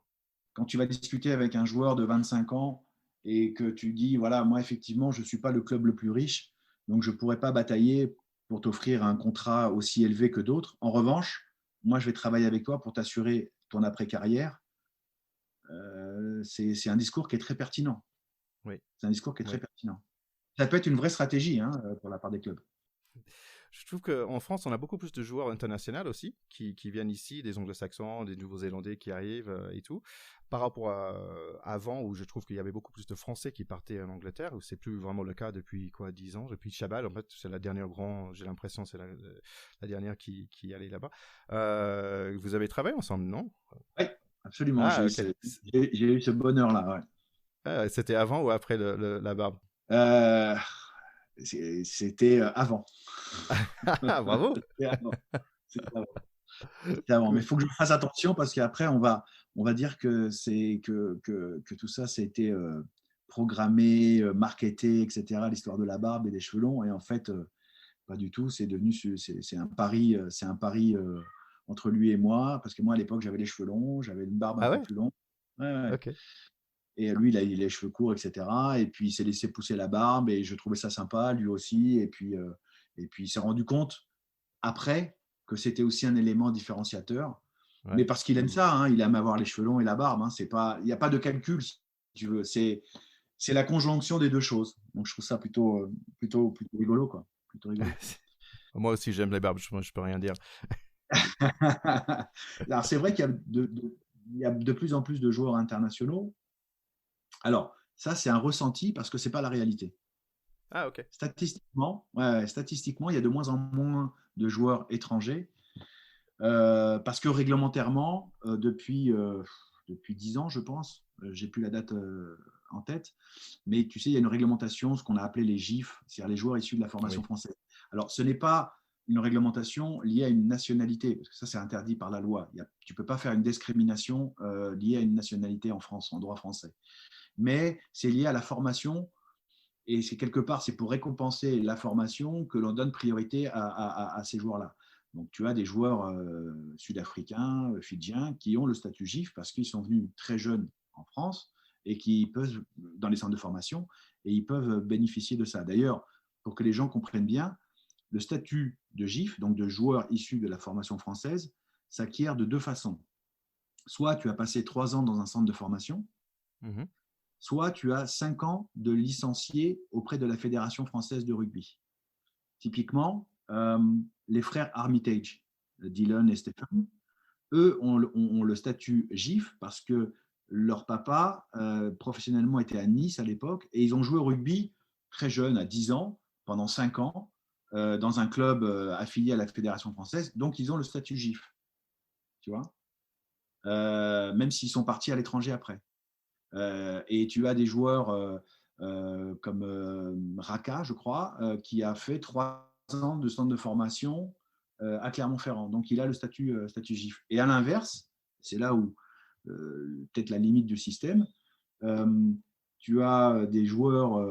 Quand tu vas discuter avec un joueur de 25 ans et que tu dis, voilà, moi, effectivement, je ne suis pas le club le plus riche, donc je ne pourrais pas batailler pour t'offrir un contrat aussi élevé que d'autres. En revanche, moi, je vais travailler avec toi pour t'assurer ton après-carrière. C'est un discours qui est très pertinent. Oui. C'est un discours qui est très Oui. pertinent. Ça peut être une vraie stratégie pour la part des clubs. Je trouve qu'en France, on a beaucoup plus de joueurs internationaux aussi, qui viennent ici, des Anglo-Saxons, des Nouveaux-Zélandais qui arrivent et tout, par rapport à avant, où je trouve qu'il y avait beaucoup plus de Français qui partaient en Angleterre, où c'est plus vraiment le cas depuis 10 ans. Depuis Chabal, en fait, c'est la dernière j'ai l'impression, c'est la dernière qui allait là-bas. Vous avez travaillé ensemble, non? Oui, absolument. Ah, ok. J'ai eu ce bonheur-là. Ouais. Ah, c'était avant ou après la barbe? Euh, C'était avant. Bravo! C'était avant. C'était avant. C'était avant. Mais il Cool. faut que je fasse attention parce qu'après, on va dire que tout ça, c'était programmé, marketé, etc. L'histoire de la barbe et des cheveux longs. Et en fait, pas du tout. C'est un pari entre lui et moi. Parce que moi, à l'époque, j'avais les cheveux longs, j'avais une barbe un Ah peu ouais? plus longue. Ouais, ouais. Ok. Et lui, il a les cheveux courts, etc. Et puis, il s'est laissé pousser la barbe et je trouvais ça sympa, lui aussi. Et puis il s'est rendu compte après que c'était aussi un élément différenciateur. Mais Ouais. parce qu'il aime ça, hein, il aime avoir les cheveux longs et la barbe. Hein, il n'y a pas de calcul, si tu veux. C'est la conjonction des deux choses. Donc, je trouve ça plutôt rigolo, quoi. Plutôt rigolo. Moi aussi, j'aime les barbes, je peux rien dire. Alors, c'est vrai qu'il y a il y a de plus en plus de joueurs internationaux. Alors, ça, c'est un ressenti parce que ce n'est pas la réalité. Ah, ok. Statistiquement, statistiquement, il y a de moins en moins de joueurs étrangers parce que réglementairement, depuis 10 ans, je pense, j'ai plus la date en tête, mais tu sais, il y a une réglementation, ce qu'on a appelé les GIF, c'est-à-dire les joueurs issus de la formation Oui. française. Alors, ce n'est pas une réglementation liée à une nationalité, parce que ça, c'est interdit par la loi. Tu ne peux pas faire une discrimination liée à une nationalité en France, en droit français. Mais c'est lié à la formation. Et c'est quelque part, c'est pour récompenser la formation que l'on donne priorité à ces joueurs-là. Donc, tu as des joueurs sud-africains, fidjiens, qui ont le statut GIF parce qu'ils sont venus très jeunes en France et qui peuvent, dans les centres de formation, et ils peuvent bénéficier de ça. D'ailleurs, pour que les gens comprennent bien, le statut de GIF, donc de joueur issu de la formation française, s'acquiert de deux façons. Soit tu as passé 3 ans dans un centre de formation, Mhm. soit tu as 5 ans de licencié auprès de la Fédération française de rugby. Typiquement, les frères Armitage, Dylan et Stephen, eux ont le statut GIF parce que leur papa, professionnellement, était à Nice à l'époque et ils ont joué au rugby très jeune, à 10 ans, pendant 5 ans, dans un club affilié à la Fédération française. Donc, ils ont le statut GIF, tu vois, même s'ils sont partis à l'étranger après. Et tu as des joueurs comme Raka, je crois, qui a fait 3 ans de centre de formation à Clermont-Ferrand. Donc, il a le statut GIF. Et à l'inverse, c'est là où peut-être la limite du système, tu as des joueurs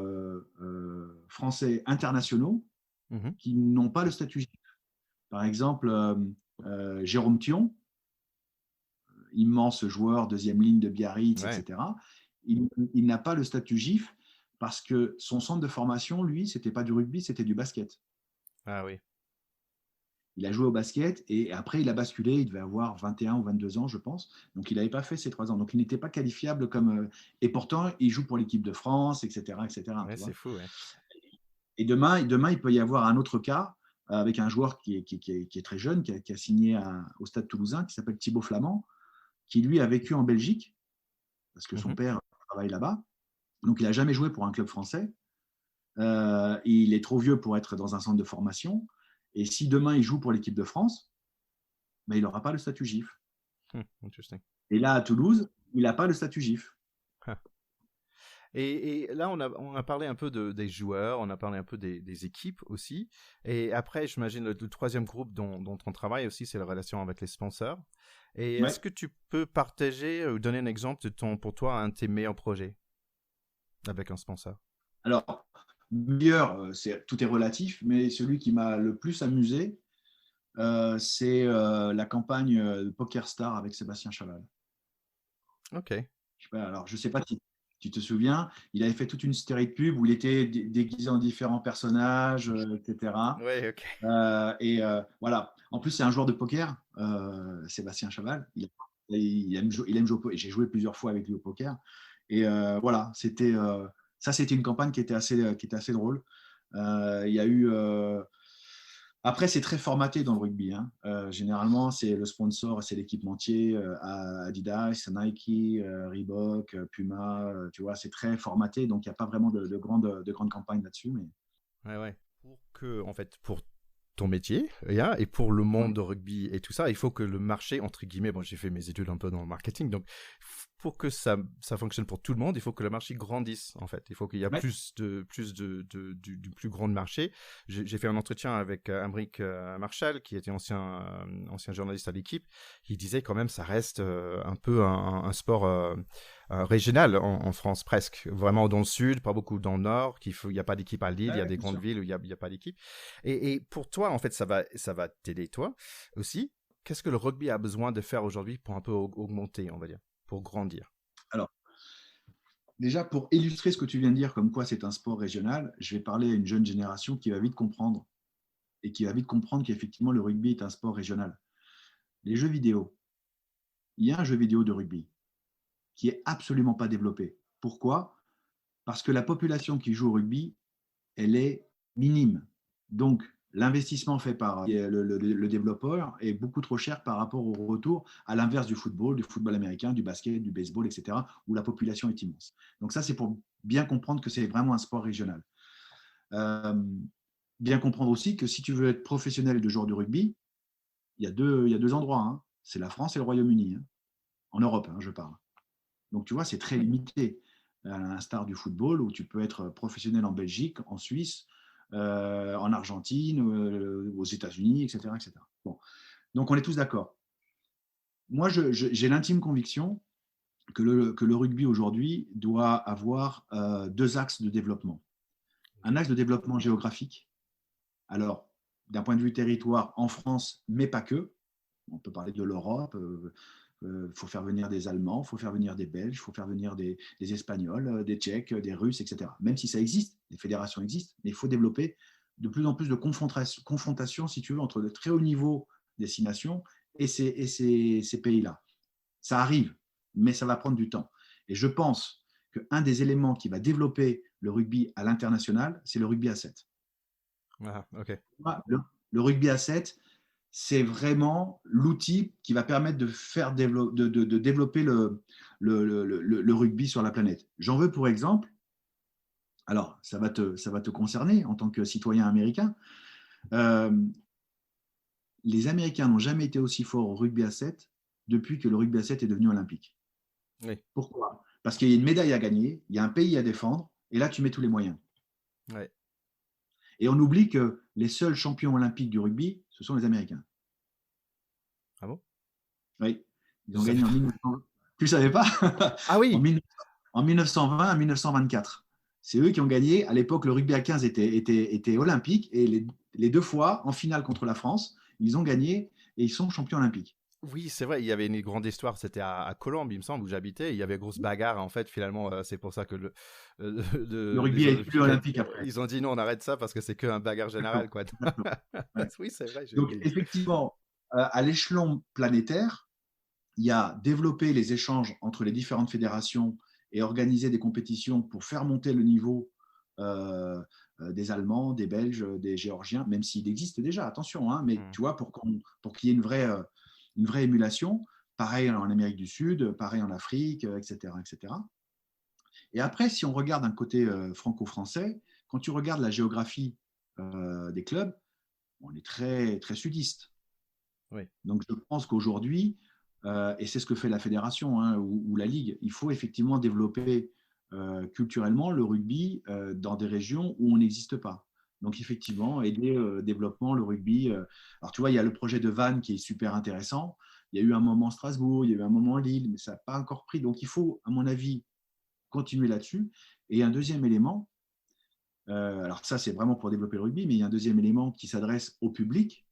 français internationaux Mhm. qui n'ont pas le statut GIF. Par exemple, Jérôme Thion, immense joueur, deuxième ligne de Biarritz, Ouais. etc. Il n'a pas le statut GIF parce que son centre de formation, lui, c'était pas du rugby, c'était du basket. Ah oui. Il a joué au basket et après, il a basculé. Il devait avoir 21 ou 22 ans, je pense. Donc, il n'avait pas fait ses 3 ans. Donc, il n'était pas qualifiable comme. Et pourtant, il joue pour l'équipe de France, etc. etc. Ouais, Tu vois. c'est fou, ouais. Et demain, il peut y avoir un autre cas avec un joueur qui est très jeune, qui a signé au Stade Toulousain, qui s'appelle Thibaut Flamand, qui lui a vécu en Belgique parce que son Mhm. père travaille là-bas. Donc, il n'a jamais joué pour un club français. Il est trop vieux pour être dans un centre de formation. Et si demain, il joue pour l'équipe de France, ben, il n'aura pas le statut GIF. Interesting. Et là, à Toulouse, il n'a pas le statut GIF. Huh. Et là, on a parlé un peu des joueurs, on a parlé un peu des équipes aussi. Et après, j'imagine le troisième groupe dont on travaille aussi, c'est la relation avec les sponsors. Et Ouais. est-ce que tu peux partager ou donner un exemple pour toi, un de tes meilleurs projets avec un sponsor? Alors, meilleur, tout est relatif, mais celui qui m'a le plus amusé, c'est la campagne Poker Star avec Sébastien Chaval. Ok. Alors, je ne sais pas si tu te souviens, il avait fait toute une série de pubs où il était déguisé en différents personnages, etc. Ouais, ok. Voilà. En plus, c'est un joueur de poker, Sébastien Chaval. Il aime jouer au poker. J'ai joué plusieurs fois avec lui au poker. Et voilà, c'était une campagne qui était assez drôle. Il y a eu Après, c'est très formaté dans le rugby, hein. Généralement, c'est le sponsor, c'est l'équipementier, Adidas, Nike, Reebok, Puma, tu vois, c'est très formaté, donc il n'y a pas vraiment de grande campagne là-dessus. Mais... Ouais, ouais. En fait, pour ton métier, et pour le Ouais. monde de rugby et tout ça, il faut que le marché, entre guillemets, bon, j'ai fait mes études un peu dans le marketing, donc pour que ça fonctionne pour tout le monde, il faut que le marché grandisse, en fait. Il faut qu'il y ait Ouais. du plus grand marché. J'ai fait un entretien avec Amric Marshall, qui était ancien journaliste à l'équipe. Il disait quand même, ça reste un peu un sport régional en France, presque. Vraiment dans le sud, pas beaucoup dans le nord, il n'y a pas d'équipe à Lille, il y a Ouais, des bien grandes sûr. villes où il y a pas d'équipe. Et pour toi, en fait, ça va t'aider, toi aussi. Qu'est-ce que le rugby a besoin de faire aujourd'hui pour un peu augmenter, on va dire, pour grandir? Alors, déjà, pour illustrer ce que tu viens de dire, comme quoi c'est un sport régional, je vais parler à une jeune génération qui va vite comprendre et qui va vite comprendre qu'effectivement, le rugby est un sport régional. Les jeux vidéo, il y a un jeu vidéo de rugby qui est absolument pas développé. Pourquoi? Parce que la population qui joue au rugby, elle est minime. Donc, l'investissement fait par le développeur est beaucoup trop cher par rapport au retour, à l'inverse du football américain, du basket, du baseball, etc., où la population est immense. Donc ça, c'est pour bien comprendre que c'est vraiment un sport régional. Euh, Bien comprendre aussi que si tu veux être professionnel de joueur de rugby, il y a deux endroits, hein. C'est la France et le Royaume-Uni, hein. En Europe, hein, je parle. Donc, tu vois, c'est très limité, à l'instar du football, où tu peux être professionnel en Belgique, en Suisse, en Argentine, aux États-Unis, etc., etc. Bon. Donc, on est tous d'accord. Moi, j'ai l'intime conviction que le rugby aujourd'hui doit avoir deux axes de développement. Un Ok. axe de développement géographique. Alors, d'un point de vue territoire, en France, mais pas que. On peut parler de l'Europe. Faut faire venir des Allemands, il faut faire venir des Belges, il faut faire venir des Espagnols, des Tchèques, des Russes, etc. Même si ça existe, les fédérations existent, mais il faut développer de plus en plus de confrontation, si tu veux, entre le très haut niveau destination et ces pays-là. Ça arrive, mais ça va prendre du temps. Et je pense qu'un des éléments qui va développer le rugby à l'international, c'est le rugby à 7. Ah, ok. Le rugby à 7, c'est vraiment l'outil qui va permettre de faire de développer le rugby sur la planète. J'en veux pour exemple, alors ça va te concerner en tant que citoyen américain, euh, les Américains n'ont jamais été aussi forts au rugby à 7 depuis que le rugby à 7 est devenu olympique. Oui. Pourquoi? Parce qu'il y a une médaille à gagner, il y a un pays à défendre, et là tu mets tous les moyens. Ouais. Et on oublie que les seuls champions olympiques du rugby, ce sont les Américains. Ah bon? Oui, ils Je ont savais gagné en pas. 1900. Tu ne savais pas? Ah en, oui! 1900 en 1920 à 1924. C'est eux qui ont gagné. À l'époque, le rugby à 15 était olympique et les deux fois, en finale contre la France, ils ont gagné et ils sont champions olympiques. Oui, c'est vrai, il y avait une grande histoire, c'était à Colombes, il me semble, où j'habitais. Il y avait grosse bagarre, en fait, finalement, c'est pour ça que Le rugby les est plus Olympiques, olympique après. ils ont dit non, on arrête ça parce que c'est qu'un bagarre générale, D'accord. quoi. D'accord. Ouais. Oui, c'est vrai, j'ai Donc, oublié. effectivement, à l'échelon planétaire, il y a développé les échanges entre les différentes fédérations et organiser des compétitions pour faire monter le niveau euh, des Allemands, des Belges, des Géorgiens, même s'il existe déjà, attention, hein, mais Hmm. tu vois, pour qu'il y ait une vraie émulation, pareil en Amérique du Sud, pareil en Afrique, etc., etc. Et après, si on regarde un côté franco-français, quand tu regardes la géographie des clubs, on est très, très sudiste. Oui, Donc, je pense qu'aujourd'hui, et c'est ce que fait la fédération, hein, ou la ligue, il faut effectivement développer culturellement le rugby dans des régions où on n'existe pas. Donc, effectivement, aider développement, le rugby. Alors, tu vois, il y a le projet de Vannes qui est super intéressant. Il y a eu un moment Strasbourg, il y a eu un moment Lille, mais ça n'a pas encore pris. Donc, il faut, à mon avis, continuer là-dessus. Et un deuxième élément, alors ça, c'est vraiment pour développer le rugby, mais il y a un deuxième élément qui s'adresse au public,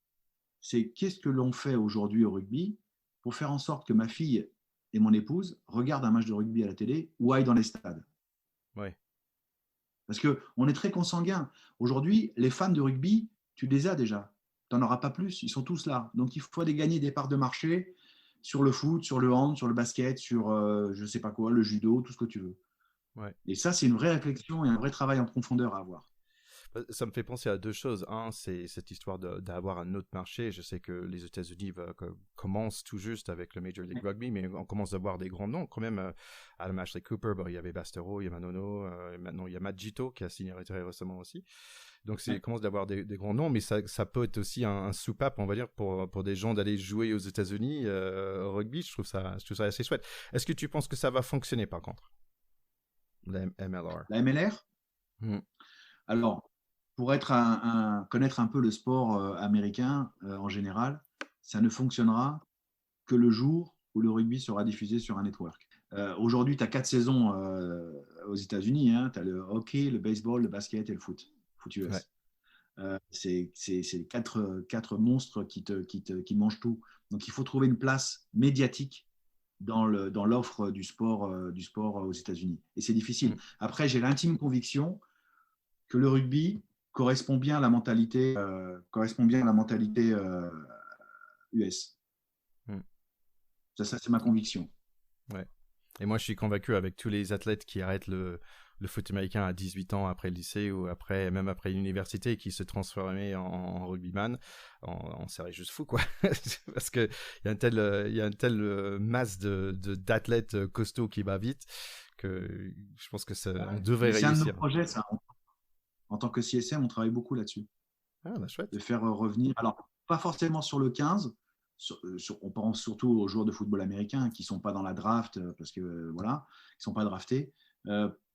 c'est qu'est-ce que l'on fait aujourd'hui au rugby pour faire en sorte que ma fille et mon épouse regardent un match de rugby à la télé ou aillent dans les stades. oui. Parce qu'on est très consanguins. Aujourd'hui, les fans de rugby, tu les as déjà. Tu n'en auras pas plus, ils sont tous là. Donc il faut aller gagner des parts de marché sur le foot, sur le hand, sur le basket, sur je ne sais pas quoi, le judo, tout ce que tu veux. Ouais. Et ça, c'est une vraie réflexion et un vrai travail en profondeur à avoir. Ça me fait penser à deux choses. Un, c'est cette histoire d'avoir un autre marché. Je sais que les États-Unis commencent tout juste avec le Major League Rugby, mais on commence d'avoir des grands noms quand même. Adam Ashley Cooper, il y avait Bastero, il y a Manono, et maintenant il y a Matt Gito qui a signé très récemment aussi. Donc il commence d'avoir des grands noms, mais ça peut être aussi un soupape, on va dire, pour des gens d'aller jouer aux États-Unis au rugby. Je trouve ça assez chouette. Est-ce que tu penses que ça va fonctionner par contre, la MLR? La MLR, alors, pour connaître un peu le sport américain en général, ça ne fonctionnera que le jour où le rugby sera diffusé sur un network. Aujourd'hui, tu as 4 saisons aux États-Unis. Hein. Tu as le hockey, le baseball, le basket et le foot US. Ouais. C'est quatre monstres qui mangent tout. Donc, il faut trouver une place médiatique dans l'offre du sport aux États-Unis. Et c'est difficile. Après, j'ai l'intime conviction que le rugby correspond bien à la mentalité US. Ça, c'est ma conviction. Ouais. Et moi, je suis convaincu avec tous les athlètes qui arrêtent le foot américain à 18 ans après le lycée ou même après l'université et qui se transformaient en rugbyman, on serait juste fou, quoi. Parce qu'il y a une telle masse d'athlètes costauds qui va vite que je pense que on devrait réussir. C'est un de nos projets, ça. En tant que CSM, on travaille beaucoup là-dessus. Ah, bah, chouette. De faire revenir, alors pas forcément sur le 15, on pense surtout aux joueurs de football américain qui ne sont pas dans la draft parce que voilà, ils ne sont pas draftés,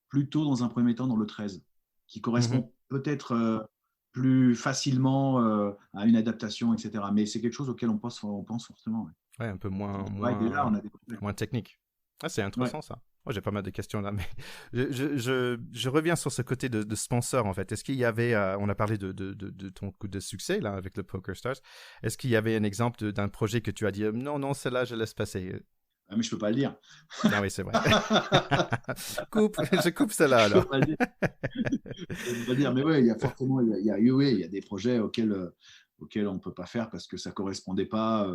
plutôt dans un premier temps dans le 13, qui correspond peut-être plus facilement à une adaptation, etc. Mais c'est quelque chose auquel on pense fortement. Ouais, un peu moins technique. Ah, c'est intéressant, ça. Moi, j'ai pas mal de questions là, mais je reviens sur ce côté de sponsor, en fait. Est-ce qu'il y avait, on a parlé de ton coup de succès, là, avec le Poker Stars. Est-ce qu'il y avait un exemple d'un projet que tu as dit, non, celle-là, je laisse passer? Ah, mais je peux pas le dire. Ah oui, c'est vrai. Je coupe celle-là, alors. Je peux pas le dire, mais oui, il y a forcément, il y a des projets auxquels on ne peut pas faire parce que ça ne correspondait pas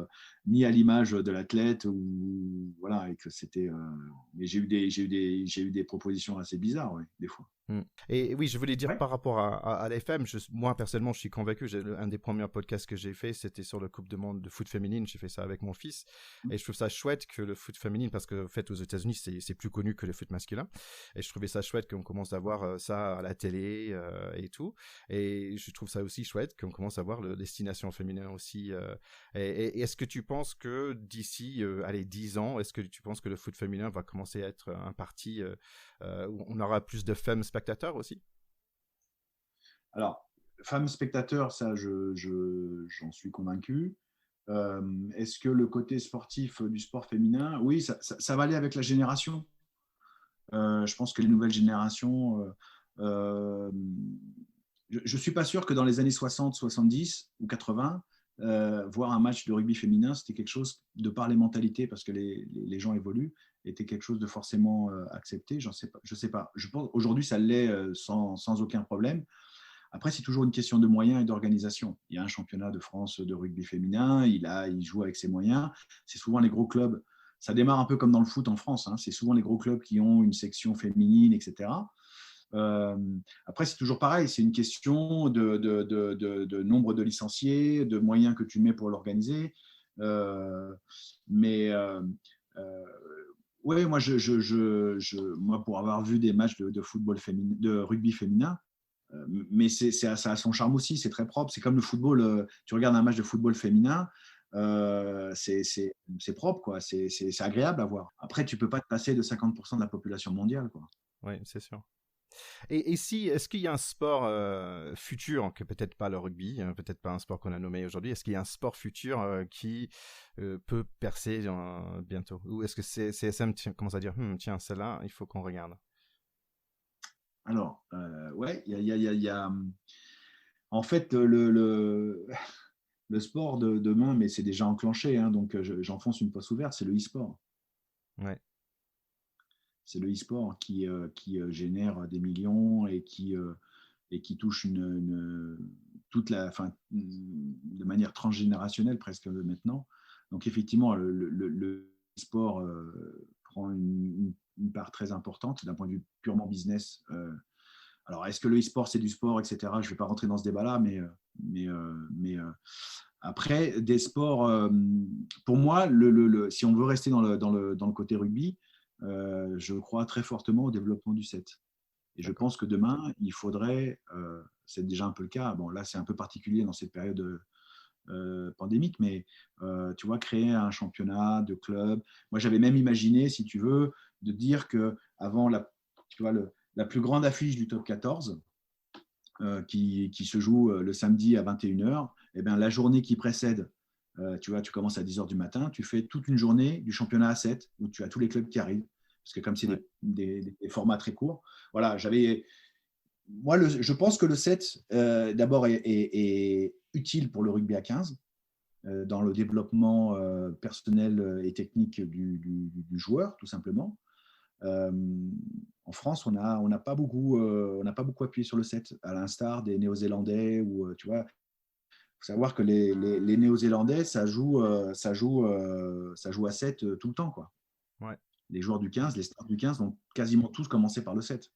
ni à l'image de l'athlète ou voilà, et que c'était. Mais j'ai eu des propositions assez bizarres, ouais, des fois. Et oui, je voulais dire par rapport à l'FM, moi personnellement, je suis convaincu. Un des premiers podcasts que j'ai fait, c'était sur le Coupe du Monde de foot féminine. J'ai fait ça avec mon fils, et je trouve ça chouette que le foot féminine, parce que en fait aux États-Unis, c'est plus connu que le foot masculin, et je trouvais ça chouette qu'on commence à voir ça à la télé et tout. Et je trouve ça aussi chouette qu'on commence à voir le destination féminin aussi. Et est-ce que tu penses que d'ici, 10 ans, est-ce que tu penses que le foot féminin va commencer à être un parti où on aura plus de femmes spectateurs aussi? Alors, femmes spectateurs, ça, j'en suis convaincu. Est-ce que le côté sportif du sport féminin, oui, ça va aller avec la génération. Je pense que les nouvelles générations, je ne suis pas sûr que dans les années 60, 70 ou 80, voir un match de rugby féminin, c'était quelque chose, de par les mentalités, parce que les gens évoluent, était quelque chose de forcément accepté. Je sais pas. Je pense aujourd'hui, ça l'est sans aucun problème. Après, c'est toujours une question de moyens et d'organisation. Il y a un championnat de France de rugby féminin, il joue avec ses moyens. C'est souvent les gros clubs. Ça démarre un peu comme dans le foot en France. Hein. C'est souvent les gros clubs qui ont une section féminine, etc. Après, c'est toujours pareil. C'est une question de nombre de licenciés, de moyens que tu mets pour l'organiser. Oui, moi, pour avoir vu des matchs de football féminin, de rugby féminin, mais ça a son charme aussi, c'est très propre. C'est comme le football, tu regardes un match de football féminin, c'est propre, quoi. C'est agréable à voir. Après, tu ne peux pas te passer de 50% de la population mondiale, quoi. Oui, c'est sûr. Et ici, est-ce qu'il y a un sport futur, que peut-être pas le rugby, peut-être pas un sport qu'on a nommé aujourd'hui, est-ce qu'il y a un sport futur qui peut percer bientôt? Ou est-ce que CSM commence à dire, tiens, celle-là, il faut qu'on regarde? Alors, ouais, il y a en fait le sport de demain, mais c'est déjà enclenché, hein, donc j'enfonce une poisse ouverte, c'est le e-sport. Ouais. C'est le e-sport qui génère des millions et qui touche toute de manière transgénérationnelle presque maintenant. Donc effectivement, le sport prend une part très importante d'un point de vue purement business. Alors, est-ce que le e-sport, c'est du sport, etc. Je ne vais pas rentrer dans ce débat-là, mais après, des sports, pour moi, si on veut rester dans le côté rugby, je crois très fortement au développement du set. Et je D'accord. pense que demain, il faudrait, c'est déjà un peu le cas, bon là c'est un peu particulier dans cette période pandémique, mais tu vois, créer un championnat de clubs. Moi j'avais même imaginé, si tu veux, de dire qu'avant tu vois, la plus grande affiche du top 14, qui se joue le samedi à 21h, eh bien, la journée qui précède, tu vois, tu commences à 10h du matin, tu fais toute une journée du championnat à 7, où tu as tous les clubs qui arrivent, parce que comme c'est Ouais. des formats très courts, voilà, moi, je pense que le 7, d'abord, est utile pour le rugby à 15, dans le développement personnel et technique du joueur, tout simplement. Euh, En France, on n'a pas beaucoup, appuyé sur le 7, à l'instar des Néo-Zélandais. Tu vois, faut savoir que les Néo-Zélandais, ça joue à 7 tout le temps, quoi. Ouais. Les joueurs du 15, les stars du 15 ont quasiment tous commencé par le 7.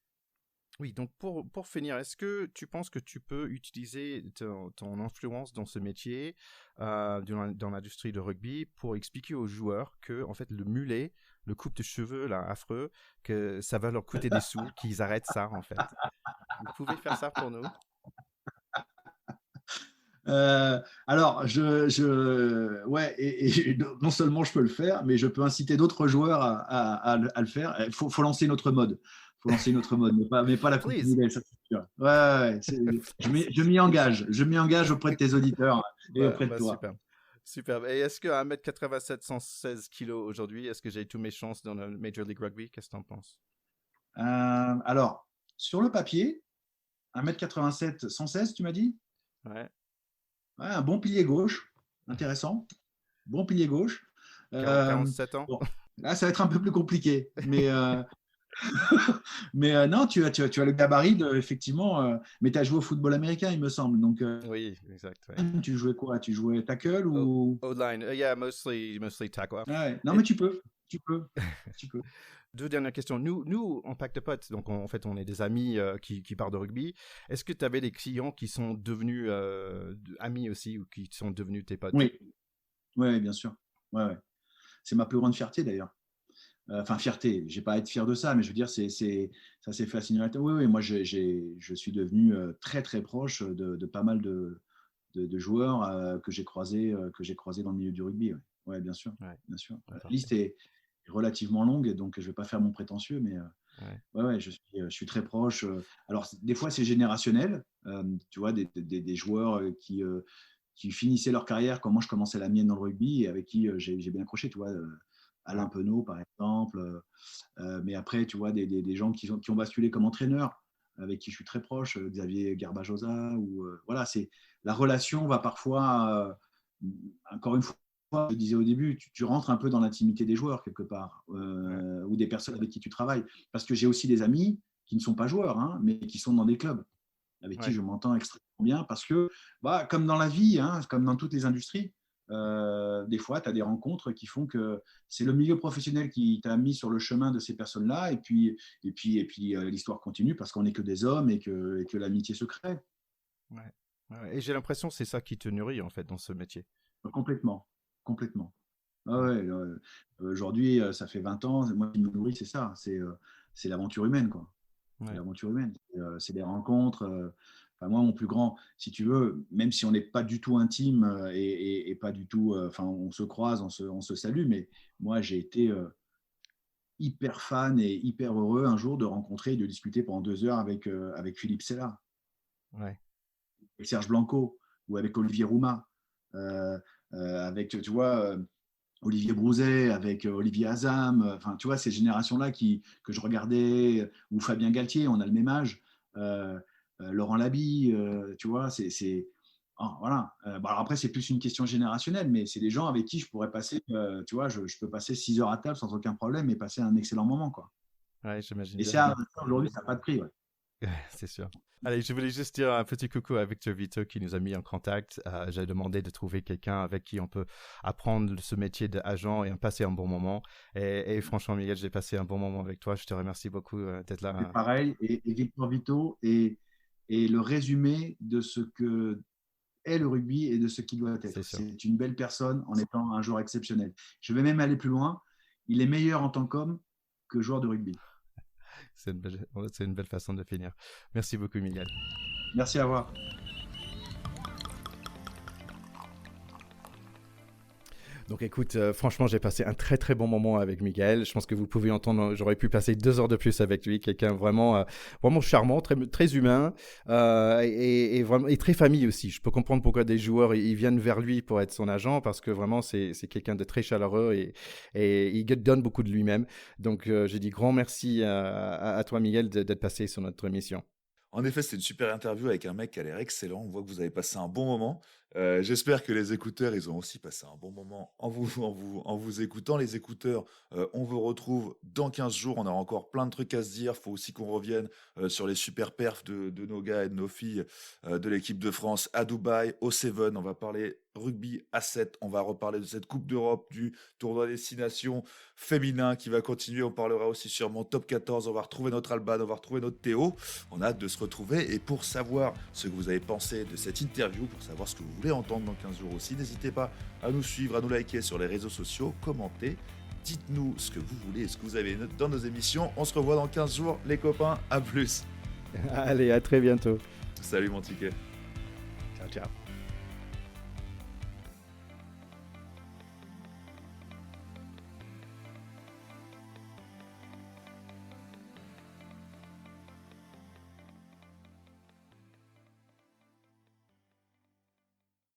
Oui, donc pour finir, est-ce que tu penses que tu peux utiliser ton influence dans ce métier, dans l'industrie de rugby, pour expliquer aux joueurs que, en fait, le mulet, le coupe de cheveux là, affreux, que ça va leur coûter des sous, qu'ils arrêtent ça, en fait. Vous pouvez faire ça pour nous? Alors, ouais, et non seulement je peux le faire, mais je peux inciter d'autres joueurs à le faire. Il faut lancer une autre mode. Faut lancer une autre mode, mais pas la coupe Please. mulet, ça c'est sûr. Ouais, ouais, je m'y engage. Je m'y engage auprès de tes auditeurs et auprès de toi. Super. Super. Et est-ce qu'à 1m87, 116 kilos aujourd'hui, est-ce que j'ai tous mes chances dans le Major League Rugby? Qu'est-ce que tu en penses? Alors, sur le papier, 1m87, 116, tu m'as dit? Ouais. Ouais, un bon pilier gauche, intéressant. Bon pilier gauche. 47 ans? Bon, là, ça va être un peu plus compliqué, mais non, tu as le gabarit, effectivement. Mais tu as joué au football américain, il me semble. Donc, Oui, exact. Ouais. tu jouais quoi? Tu jouais tackle ou. O-line. Yeah, mostly tackle. Ouais, non, Et mais tu peux. Tu peux. Tu peux. deux dernières questions. Nous, en Pack de Potes, donc en fait, on est des amis qui parlent de rugby. Est-ce que tu avais des clients qui sont devenus amis aussi ou qui sont devenus tes potes? Oui, ouais, bien sûr. Ouais, ouais. C'est ma plus grande fierté d'ailleurs. Enfin, fierté, j'ai pas à être fier de ça, mais je veux dire, ça s'est fait à Signature. Oui, oui, moi, je suis devenu très, très proche de pas mal de joueurs que j'ai croisés dans le milieu du rugby. Ouais, ouais, bien sûr. Ouais, Bien sûr. ouais, La parfait. liste est relativement longue, donc je ne vais pas faire mon prétentieux, mais Ouais, ouais, ouais, je suis très proche. Alors, des fois, c'est générationnel. Tu vois, des joueurs qui finissaient leur carrière quand moi je commençais la mienne dans le rugby et avec qui j'ai bien accroché, tu vois. ouais, Alain Penaud, par exemple. Mais après, tu vois, des gens qui ont basculé comme entraîneurs, avec qui je suis très proche, Xavier Garbajosa. Voilà, la relation va parfois, encore une fois, je disais au début, tu rentres un peu dans l'intimité des joueurs quelque part, ouais, ou des personnes avec qui tu travailles. Parce que j'ai aussi des amis qui ne sont pas joueurs, hein, mais qui sont dans des clubs, avec qui ouais, je m'entends extrêmement bien, parce que, bah, comme dans la vie, hein, comme dans toutes les industries, des fois, tu as des rencontres qui font que c'est le milieu professionnel qui t'a mis sur le chemin de ces personnes-là, et puis l'histoire continue parce qu'on n'est que des hommes et que l'amitié se crée. ouais, ouais. Et j'ai l'impression que c'est ça qui te nourrit, en fait, dans ce métier. Complètement, complètement. Ah Ouais, ouais, aujourd'hui, ça fait 20 ans, moi qui me nourris, c'est ça, c'est l'aventure humaine, quoi. C'est ouais, l'aventure humaine. C'est des rencontres. Enfin, moi, mon plus grand, si tu veux, même si on n'est pas du tout intime et pas du tout, enfin, on se croise, on se salue, mais moi, j'ai été hyper fan et hyper heureux un jour de rencontrer et de discuter pendant 2 heures avec Philippe Sella, ouais, avec Serge Blanco ou avec Olivier Roumat, euh, avec, tu vois, Olivier Brouzet, avec Olivier Azam, enfin, tu vois, ces générations-là que je regardais, ou Fabien Galtier, on a le même âge, Laurent Laby, tu vois, oh, voilà. Bon, alors après, c'est plus une question générationnelle, mais c'est des gens avec qui je pourrais passer, tu vois, je peux passer 6 heures à table sans aucun problème et passer un excellent moment, quoi. ouais, j'imagine Et bien. ça, aujourd'hui, ça n'a pas de prix, ouais. Ouais, c'est sûr. Allez, je voulais juste dire un petit coucou à Victor Vito qui nous a mis en contact. J'ai demandé de trouver quelqu'un avec qui on peut apprendre ce métier d'agent et passer un bon moment. Et franchement, Miguel, j'ai passé un bon moment avec toi. Je te remercie beaucoup d'être C'est là. pareil, et Victor Vito est le résumé de ce que est le rugby et de ce qu'il doit C'est être. sûr. C'est une belle personne en étant un joueur exceptionnel. Je vais même aller plus loin. Il est meilleur en tant qu'homme que joueur de rugby. C'est une belle façon de finir. Merci beaucoup, Miguel. Merci à vous. Donc écoute, franchement, j'ai passé un très très bon moment avec Miguel. Je pense que vous pouvez entendre, j'aurais pu passer 2 heures de plus avec lui. Quelqu'un vraiment, vraiment charmant, très, très humain vraiment, et très famille aussi. Je peux comprendre pourquoi des joueurs ils viennent vers lui pour être son agent parce que vraiment c'est quelqu'un de très chaleureux et il donne beaucoup de lui-même. Donc j'ai dit grand merci à toi Miguel d'être passé sur notre émission. En effet, c'était une super interview avec un mec qui a l'air excellent. On voit que vous avez passé un bon moment. J'espère que les écouteurs, ils ont aussi passé un bon moment en vous écoutant. Les écouteurs, on vous retrouve dans 15 jours. On a encore plein de trucs à se dire. Il faut aussi qu'on revienne sur les super perfs de nos gars et de nos filles de l'équipe de France à Dubaï, au Seven. On va parler rugby à 7. On va reparler de cette Coupe d'Europe, du tournoi destination féminin qui va continuer. On parlera aussi sur mon top 14. On va retrouver notre Alban, on va retrouver notre Théo. On a hâte de se retrouver. Et pour savoir ce que vous avez pensé de cette interview, pour savoir ce que vous voulez entendre dans 15 jours aussi, n'hésitez pas à nous suivre, à nous liker sur les réseaux sociaux, commentez. Dites-nous ce que vous voulez, ce que vous avez dans nos émissions. On se revoit dans 15 jours, les copains. À plus. Allez, à très bientôt. Salut mon ticket. Ciao, ciao.